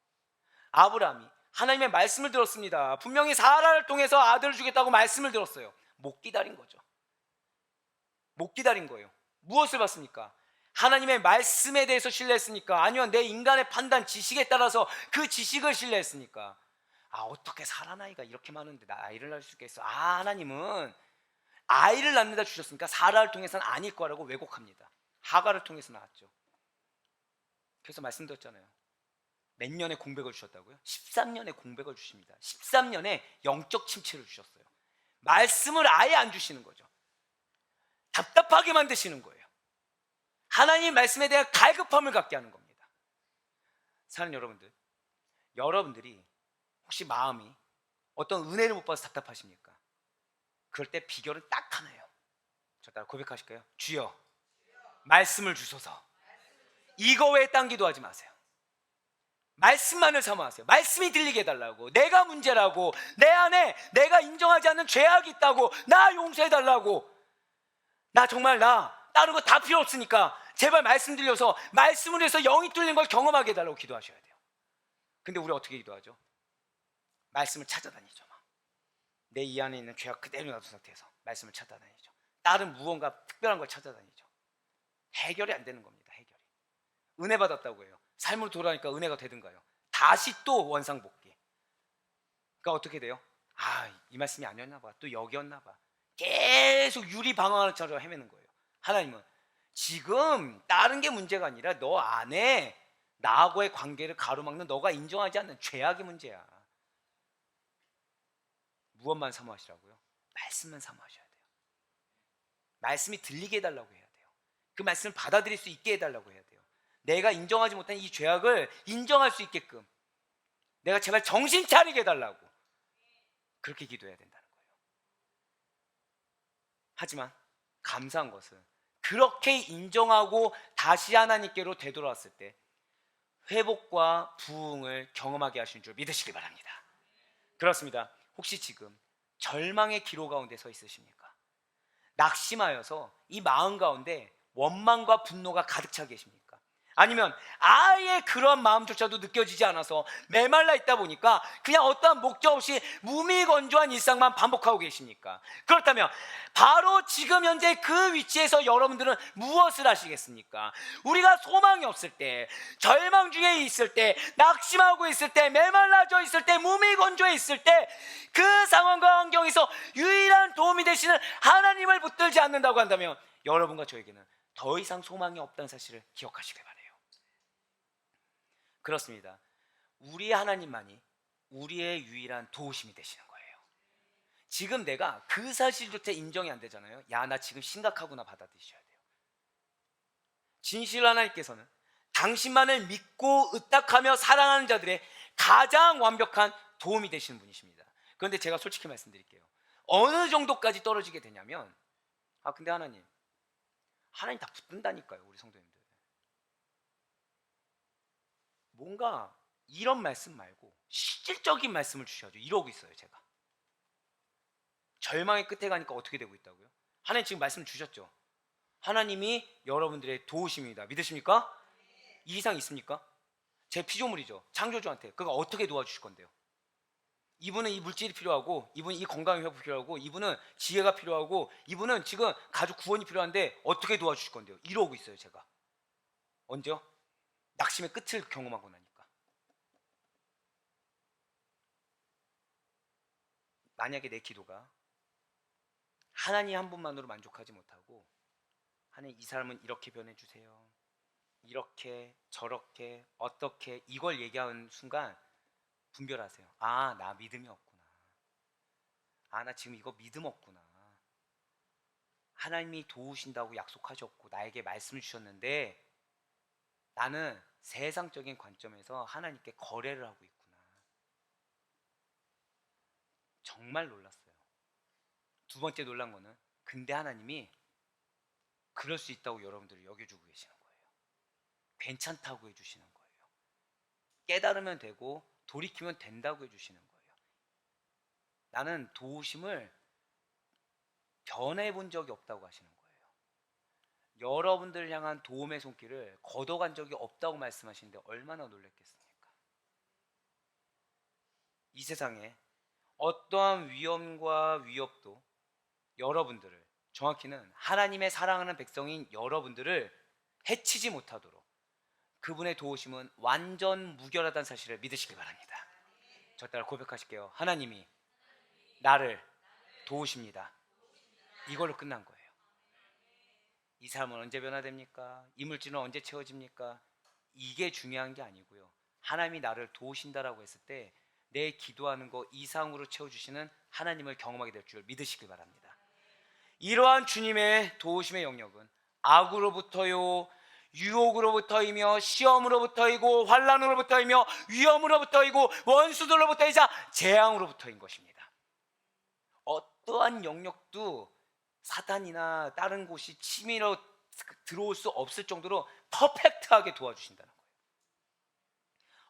아브라함이 하나님의 말씀을 들었습니다. 분명히 사라를 통해서 아들을 주겠다고 말씀을 들었어요. 못 기다린 거죠. 못 기다린 거예요. 무엇을 봤습니까? 하나님의 말씀에 대해서 신뢰했습니까? 아니면 내 인간의 판단, 지식에 따라서 그 지식을 신뢰했습니까? 어떻게 사라 나이가 이렇게 많은데 나 아이를 낳을 수 있겠어? 하나님은 아이를 낳는다 주셨으니까 사라를 통해서는 아닐 거라고 왜곡합니다. 하가를 통해서 낳았죠. 그래서 말씀드렸잖아요. 몇 년의 공백을 주셨다고요? 13년의 공백을 주십니다. 13년의 영적 침체를 주셨어요. 말씀을 아예 안 주시는 거죠. 답답하게 만드시는 거예요. 하나님 말씀에 대한 갈급함을 갖게 하는 겁니다. 사랑하는 여러분들, 여러분들이 혹시 마음이 어떤 은혜를 못 받아서 답답하십니까? 그럴 때 비결은 딱 하나예요. 저 따라 고백하실까요? 주여, 말씀을 주소서. 이거 외에 딴 기도하지 마세요. 말씀만을 사모하세요. 말씀이 들리게 해달라고. 내가 문제라고, 내 안에 내가 인정하지 않는 죄악이 있다고, 나 용서해달라고. 나 정말 다른 거 다 필요 없으니까 제발 말씀 들려서 말씀을 해서 영이 뚫린 걸 경험하게 해달라고 기도하셔야 돼요. 근데 우리 어떻게 기도하죠? 말씀을 찾아다니죠. 내 이 안에 있는 죄악 그대로 놔둔 상태에서 말씀을 찾아다니죠. 다른 무언가 특별한 걸 찾아다니죠. 해결이 안 되는 겁니다. 해결이. 은혜 받았다고 해요. 삶으로 돌아가니까 은혜가 되든가요? 다시 또 원상복귀. 그러니까 어떻게 돼요? 이 말씀이 아니었나 봐. 또 여기였나 봐. 계속 유리방황을 찾아 헤매는 거예요. 하나님은 지금 다른 게 문제가 아니라 너 안에 나하고의 관계를 가로막는 너가 인정하지 않는 죄악이 문제야. 무엇만 사모하시라고요? 말씀만 사모하셔야 돼요. 말씀이 들리게 해달라고 해야 돼요. 그 말씀을 받아들일 수 있게 해달라고 해야 돼요. 내가 인정하지 못한 이 죄악을 인정할 수 있게끔 내가 제발 정신 차리게 해달라고 그렇게 기도해야 된다는 거예요. 하지만 감사한 것은 그렇게 인정하고 다시 하나님께로 되돌아왔을 때 회복과 부흥을 경험하게 하신 줄 믿으시기 바랍니다. 그렇습니다. 혹시 지금 절망의 기로 가운데 서 있으십니까? 낙심하여서 이 마음 가운데 원망과 분노가 가득 차 계십니까? 아니면 아예 그런 마음조차도 느껴지지 않아서 메말라 있다 보니까 그냥 어떠한 목적 없이 무미건조한 일상만 반복하고 계십니까? 그렇다면 바로 지금 현재 그 위치에서 여러분들은 무엇을 하시겠습니까? 우리가 소망이 없을 때, 절망 중에 있을 때, 낙심하고 있을 때, 메말라져 있을 때, 무미건조해 있을 때, 그 상황과 환경에서 유일한 도움이 되시는 하나님을 붙들지 않는다고 한다면 여러분과 저에게는 더 이상 소망이 없다는 사실을 기억하시길 바랍니다. 그렇습니다. 우리 하나님만이 우리의 유일한 도우심이 되시는 거예요. 지금 내가 그 사실조차 인정이 안 되잖아요. 야, 나 지금 심각하구나 받아들이셔야 돼요. 진실로 하나님께서는 당신만을 믿고 의탁하며 사랑하는 자들의 가장 완벽한 도움이 되시는 분이십니다. 그런데 제가 솔직히 말씀드릴게요. 어느 정도까지 떨어지게 되냐면, 근데 하나님 다 붙든다니까요. 우리 성도님들 뭔가 이런 말씀 말고 실질적인 말씀을 주셔야죠. 이러고 있어요. 제가 절망의 끝에 가니까 어떻게 되고 있다고요? 하나님 지금 말씀 주셨죠. 하나님이 여러분들의 도우심입니다. 믿으십니까? 이 이상 있습니까? 제 피조물이죠. 창조주한테 그가 어떻게 도와주실 건데요? 이분은 이 물질이 필요하고, 이분은 이 건강 회복 필요하고, 이분은 지혜가 필요하고, 이분은 지금 가족 구원이 필요한데 어떻게 도와주실 건데요? 이러고 있어요. 제가 언제요? 낙심의 끝을 경험하고 나니까. 만약에 내 기도가 하나님 한 분만으로 만족하지 못하고, 하나님 이 사람은 이렇게 변해주세요, 이렇게 저렇게 어떻게, 이걸 얘기하는 순간 분별하세요. 나 믿음이 없구나. 나 지금 이거 믿음 없구나. 하나님이 도우신다고 약속하셨고 나에게 말씀을 주셨는데 나는 세상적인 관점에서 하나님께 거래를 하고 있구나. 정말 놀랐어요. 두 번째 놀란 거는, 근데 하나님이 그럴 수 있다고 여러분들을 여겨주고 계시는 거예요. 괜찮다고 해주시는 거예요. 깨달으면 되고 돌이키면 된다고 해주시는 거예요. 나는 도우심을 변해본 적이 없다고 하시는 거예요. 여러분들 향한 도움의 손길을 걷어간 적이 없다고 말씀하시는데 얼마나 놀랐겠습니까? 이 세상에 어떠한 위험과 위협도 여러분들을, 정확히는 하나님의 사랑하는 백성인 여러분들을 해치지 못하도록 그분의 도우심은 완전 무결하다는 사실을 믿으시기 바랍니다. 저 따라 고백하실게요. 하나님이 나를 도우십니다. 이걸로 끝난 거예요. 이 사람은 언제 변화됩니까? 이 물질은 언제 채워집니까? 이게 중요한 게 아니고요. 하나님이 나를 도우신다라고 했을 때 내 기도하는 거 이상으로 채워주시는 하나님을 경험하게 될 줄 믿으시기 바랍니다. 이러한 주님의 도우심의 영역은 악으로부터요, 유혹으로부터이며, 시험으로부터이고, 환난으로부터이며, 위험으로부터이고, 원수들로부터이자 재앙으로부터인 것입니다. 어떠한 영역도 사탄이나 다른 곳이 치밀어 들어올 수 없을 정도로 퍼펙트하게 도와주신다는 거예요.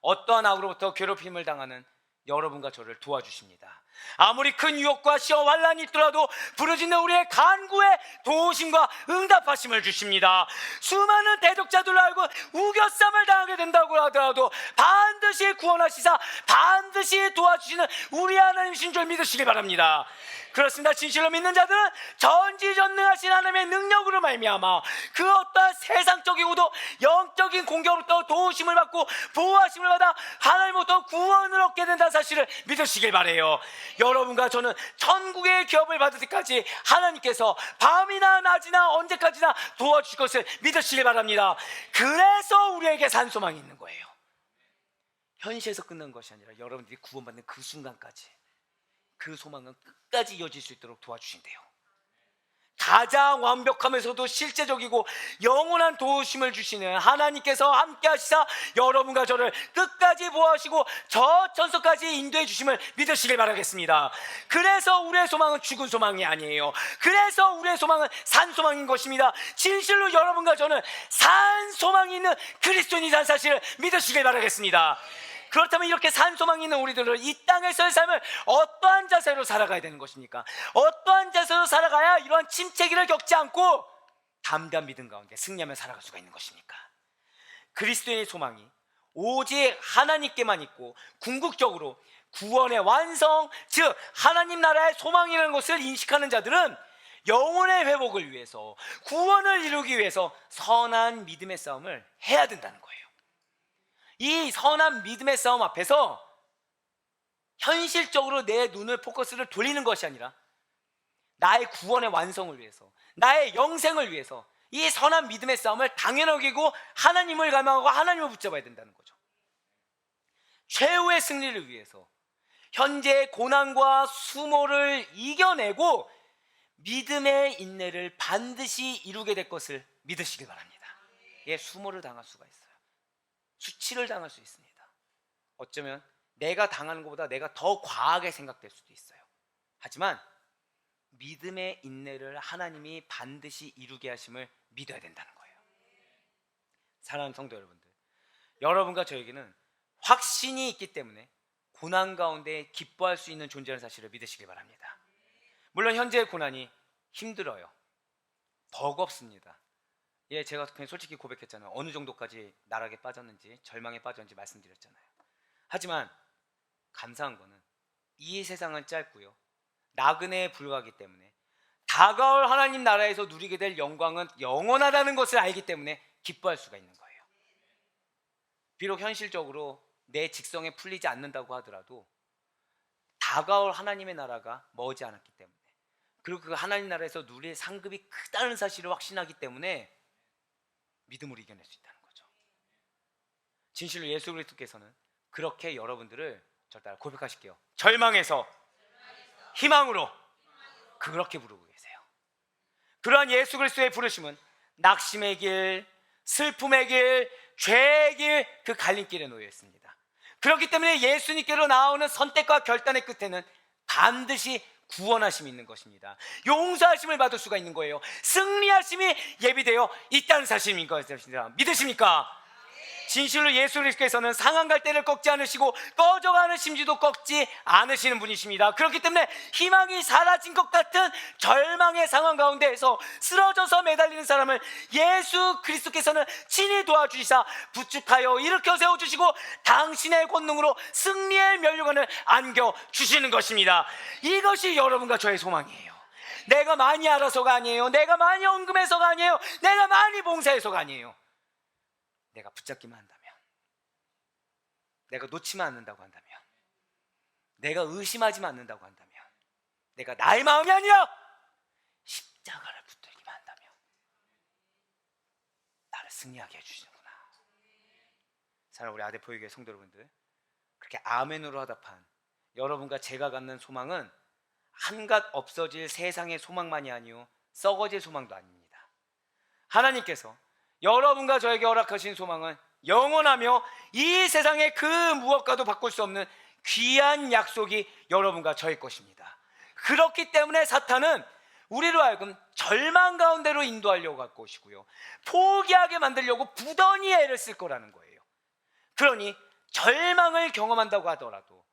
어떠한 악으로부터 괴롭힘을 당하는 여러분과 저를 도와주십니다. 아무리 큰 유혹과 시험, 환난이 있더라도 부르짖는 우리의 간구에 도우심과 응답하심을 주십니다. 수많은 대적자들로 알고 우겨쌈을 당하게 된다고 하더라도 반드시 구원하시사 반드시 도와주시는 우리 하나님이신 줄 믿으시기 바랍니다. 그렇습니다. 진실로 믿는 자들은 전지전능하신 하나님의 능력으로 말미암아 그 어떠한 세상적이고도 영적인 공격으로부터 도우심을 받고 보호하심을 받아 하나님으로부터 구원을 얻게 된다는 사실을 믿으시길 바라요. 여러분과 저는 천국의 기업을 받을 때까지 하나님께서 밤이나 낮이나 언제까지나 도와주실 것을 믿으시길 바랍니다. 그래서 우리에게 산소망이 있는 거예요. 현실에서 끝난 것이 아니라 여러분들이 구원받는 그 순간까지 그 소망은 끝까지 이어질 수 있도록 도와주신대요. 가장 완벽하면서도 실제적이고 영원한 도우심을 주시는 하나님께서 함께 하시사 여러분과 저를 끝까지 보호하시고 저 천소까지 인도해 주심을 믿으시길 바라겠습니다. 그래서 우리의 소망은 죽은 소망이 아니에요. 그래서 우리의 소망은 산 소망인 것입니다. 진실로 여러분과 저는 산 소망이 있는 그리스도인이라는 사실을 믿으시길 바라겠습니다. 그렇다면 이렇게 산 소망이 있는 우리들은 이 땅에서의 삶을 어떠한 자세로 살아가야 되는 것입니까? 어떠한 자세로 살아가야 이러한 침체기를 겪지 않고 담대한 믿음 가운데 승리하며 살아갈 수가 있는 것입니까? 그리스도인의 소망이 오직 하나님께만 있고 궁극적으로 구원의 완성, 즉 하나님 나라의 소망이라는 것을 인식하는 자들은 영혼의 회복을 위해서, 구원을 이루기 위해서 선한 믿음의 싸움을 해야 된다는 거예요. 이 선한 믿음의 싸움 앞에서 현실적으로 내 눈을, 포커스를 돌리는 것이 아니라 나의 구원의 완성을 위해서, 나의 영생을 위해서 이 선한 믿음의 싸움을 당연하게 여기고 하나님을 갈망하고 하나님을 붙잡아야 된다는 거죠. 최후의 승리를 위해서 현재의 고난과 수모를 이겨내고 믿음의 인내를 반드시 이루게 될 것을 믿으시기 바랍니다. 예, 수모를 당할 수가 있어요. 수치를 당할 수 있습니다. 어쩌면 내가 당하는 것보다 내가 더 과하게 생각될 수도 있어요. 하지만 믿음의 인내를 하나님이 반드시 이루게 하심을 믿어야 된다는 거예요. 사랑하는 성도 여러분들, 여러분과 저에게는 확신이 있기 때문에 고난 가운데 기뻐할 수 있는 존재라는 사실을 믿으시기 바랍니다. 물론 현재의 고난이 힘들어요. 버겁습니다. 예, 제가 그냥 솔직히 고백했잖아요. 어느 정도까지 나락에 빠졌는지, 절망에 빠졌는지 말씀드렸잖아요. 하지만 감사한 거는 이 세상은 짧고요, 나그네에 불과하기 때문에 다가올 하나님 나라에서 누리게 될 영광은 영원하다는 것을 알기 때문에 기뻐할 수가 있는 거예요. 비록 현실적으로 내 직성에 풀리지 않는다고 하더라도 다가올 하나님의 나라가 머지 않았기 때문에, 그리고 그 하나님 나라에서 누릴 상급이 크다는 사실을 확신하기 때문에 믿음으로 이겨낼 수 있다는 거죠. 진실로 예수 그리스도께서는 그렇게 여러분들을 저 따라 고백하실게요. 절망에서 희망으로 그렇게 부르고 계세요. 그러한 예수 그리스도의 부르심은 낙심의 길, 슬픔의 길, 죄의 길, 그 갈림길에 놓여 있습니다. 그렇기 때문에 예수님께로 나오는 선택과 결단의 끝에는 반드시 구원하심이 있는 것입니다. 용서하심을 받을 수가 있는 거예요. 승리하심이 예비되어 있다는 사실인 것입니다. 믿으십니까? 진실로 예수 그리스도께서는 상한 갈대를 꺾지 않으시고 꺼져가는 심지도 꺾지 않으시는 분이십니다. 그렇기 때문에 희망이 사라진 것 같은 절망의 상황 가운데에서 쓰러져서 매달리는 사람을 예수 그리스도께서는 친히 도와주시사 부축하여 일으켜 세워주시고 당신의 권능으로 승리의 면류관을 안겨주시는 것입니다. 이것이 여러분과 저의 소망이에요. 내가 많이 알아서가 아니에요. 내가 많이 언급해서가 아니에요. 내가 많이 봉사해서가 아니에요. 내가 붙잡기만 한다면, 내가 놓치면 않는다고 한다면, 내가 의심하지만 않는다고 한다면, 내가 나의 마음이 아니라 십자가를 붙들기만 한다면 나를 승리하게 해주시는구나. 사랑하는 우리 아대포유교회 성도 여러분들, 그렇게 아멘으로 화답한 여러분과 제가 갖는 소망은 한갓 없어질 세상의 소망만이 아니요 썩어질 소망도 아닙니다. 하나님께서 여러분과 저에게 허락하신 소망은 영원하며 이 세상의 그 무엇과도 바꿀 수 없는 귀한 약속이 여러분과 저의 것입니다. 그렇기 때문에 사탄은 우리로 하여금 절망 가운데로 인도하려고 할 것이고요, 포기하게 만들려고 부단히 애를 쓸 거라는 거예요. 그러니 절망을 경험한다고 하더라도,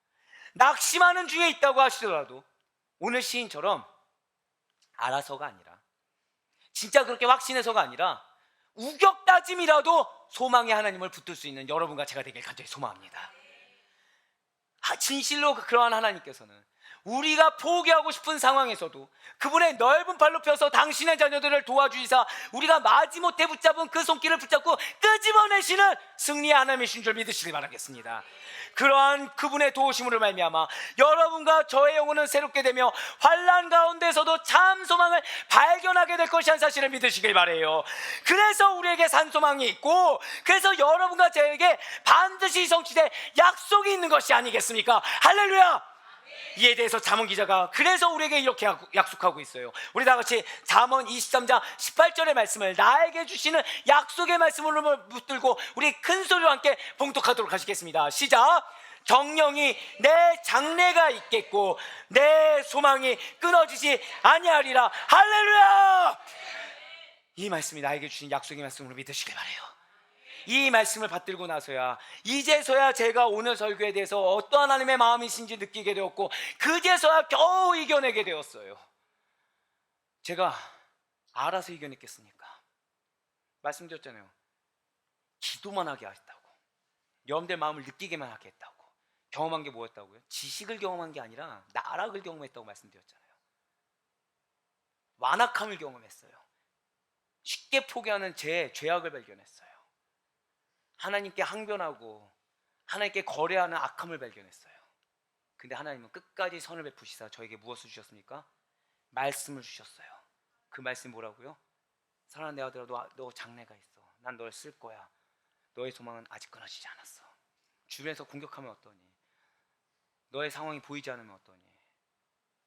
낙심하는 중에 있다고 하시더라도 오늘 시인처럼 알아서가 아니라, 진짜 그렇게 확신해서가 아니라 우격다짐이라도 소망의 하나님을 붙들 수 있는 여러분과 제가 되길 간절히 소망합니다. 진실로 그러한 하나님께서는 우리가 포기하고 싶은 상황에서도 그분의 넓은 팔로 펴서 당신의 자녀들을 도와주시사 우리가 마지못해 붙잡은 그 손길을 붙잡고 끄집어내시는 승리의 하나님이신 줄 믿으시길 바라겠습니다. 그러한 그분의 도우심으로 말미암아 여러분과 저의 영혼은 새롭게 되며 환난 가운데서도 참 소망을 발견하게 될 것이라는 사실을 믿으시길 바라요. 그래서 우리에게 산소망이 있고, 그래서 여러분과 저에게 반드시 성취될 약속이 있는 것이 아니겠습니까? 할렐루야! 이에 대해서 잠언 기자가 그래서 우리에게 이렇게 약속하고 있어요. 우리 다 같이 잠언 23장 18절의 말씀을, 나에게 주시는 약속의 말씀으로 붙들고 우리 큰 소리로 함께 봉독하도록 하시겠습니다. 시작. 정령이 내 장래가 있겠고 내 소망이 끊어지지 아니하리라. 할렐루야! 이 말씀이 나에게 주신 약속의 말씀으로 믿으시길 바라요. 이 말씀을 받들고 나서야 이제서야 제가 오늘 설교에 대해서 어떠한 하나님의 마음이신지 느끼게 되었고, 그제서야 겨우 이겨내게 되었어요. 제가 알아서 이겨냈겠습니까? 말씀드렸잖아요. 기도만 하게 하겠다고. 여러분들 마음을 느끼게만 하게 했다고. 경험한 게 뭐였다고요? 지식을 경험한 게 아니라 나락을 경험했다고 말씀드렸잖아요. 완악함을 경험했어요. 쉽게 포기하는 제 죄악을 발견했어요. 하나님께 항변하고 하나님께 거래하는 악함을 발견했어요. 근데 하나님은 끝까지 선을 베푸시사 저에게 무엇을 주셨습니까? 말씀을 주셨어요. 그 말씀이 뭐라고요? 사랑하는 내 아들아, 너 장래가 있어. 난 널 쓸 거야. 너의 소망은 아직 끊어지지 않았어. 주변에서 공격하면 어떠니? 너의 상황이 보이지 않으면 어떠니?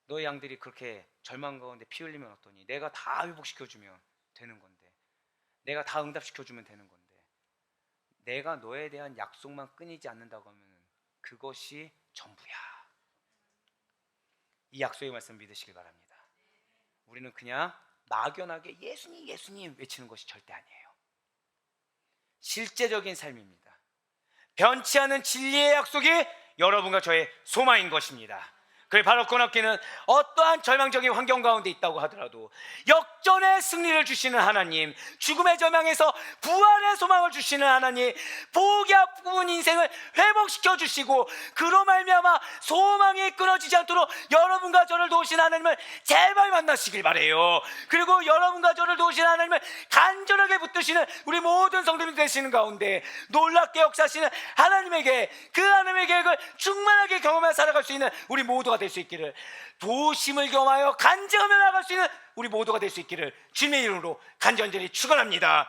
너의 양들이 그렇게 절망 가운데 피 흘리면 어떠니? 내가 다 회복시켜주면 되는 건데, 내가 다 응답시켜주면 되는 건데, 내가 너에 대한 약속만 끊이지 않는다고 하면 그것이 전부야. 이 약속의 말씀 믿으시길 바랍니다. 우리는 그냥 막연하게 예수님 예수님 외치는 것이 절대 아니에요. 실제적인 삶입니다. 변치 않은 진리의 약속이 여러분과 저의 소망인 것입니다. 그 바로 코너키는 어떠한 절망적인 환경 가운데 있다고 하더라도 역전의 승리를 주시는 하나님, 죽음의 절망에서 부활의 소망을 주시는 하나님, 포기한 인생을 회복시켜 주시고 그로 말미암아 소망이 끊어지지 않도록 여러분과 저를 도우시는 하나님을 제발 만나시길 바래요. 그리고 여러분과 저를 도우시는 하나님을 간절하게 붙드시는 우리 모든 성도님이 되시는 가운데 놀랍게 역사하시는 하나님에게, 그 하나님의 계획을 충만하게 경험하며 살아갈 수 있는 우리 모두가 될 수 있기를, 도심을 경험하여 간증하며 나아갈 수 있는 우리 모두가 될 수 있기를 주님의 이름으로 간절히 축원합니다.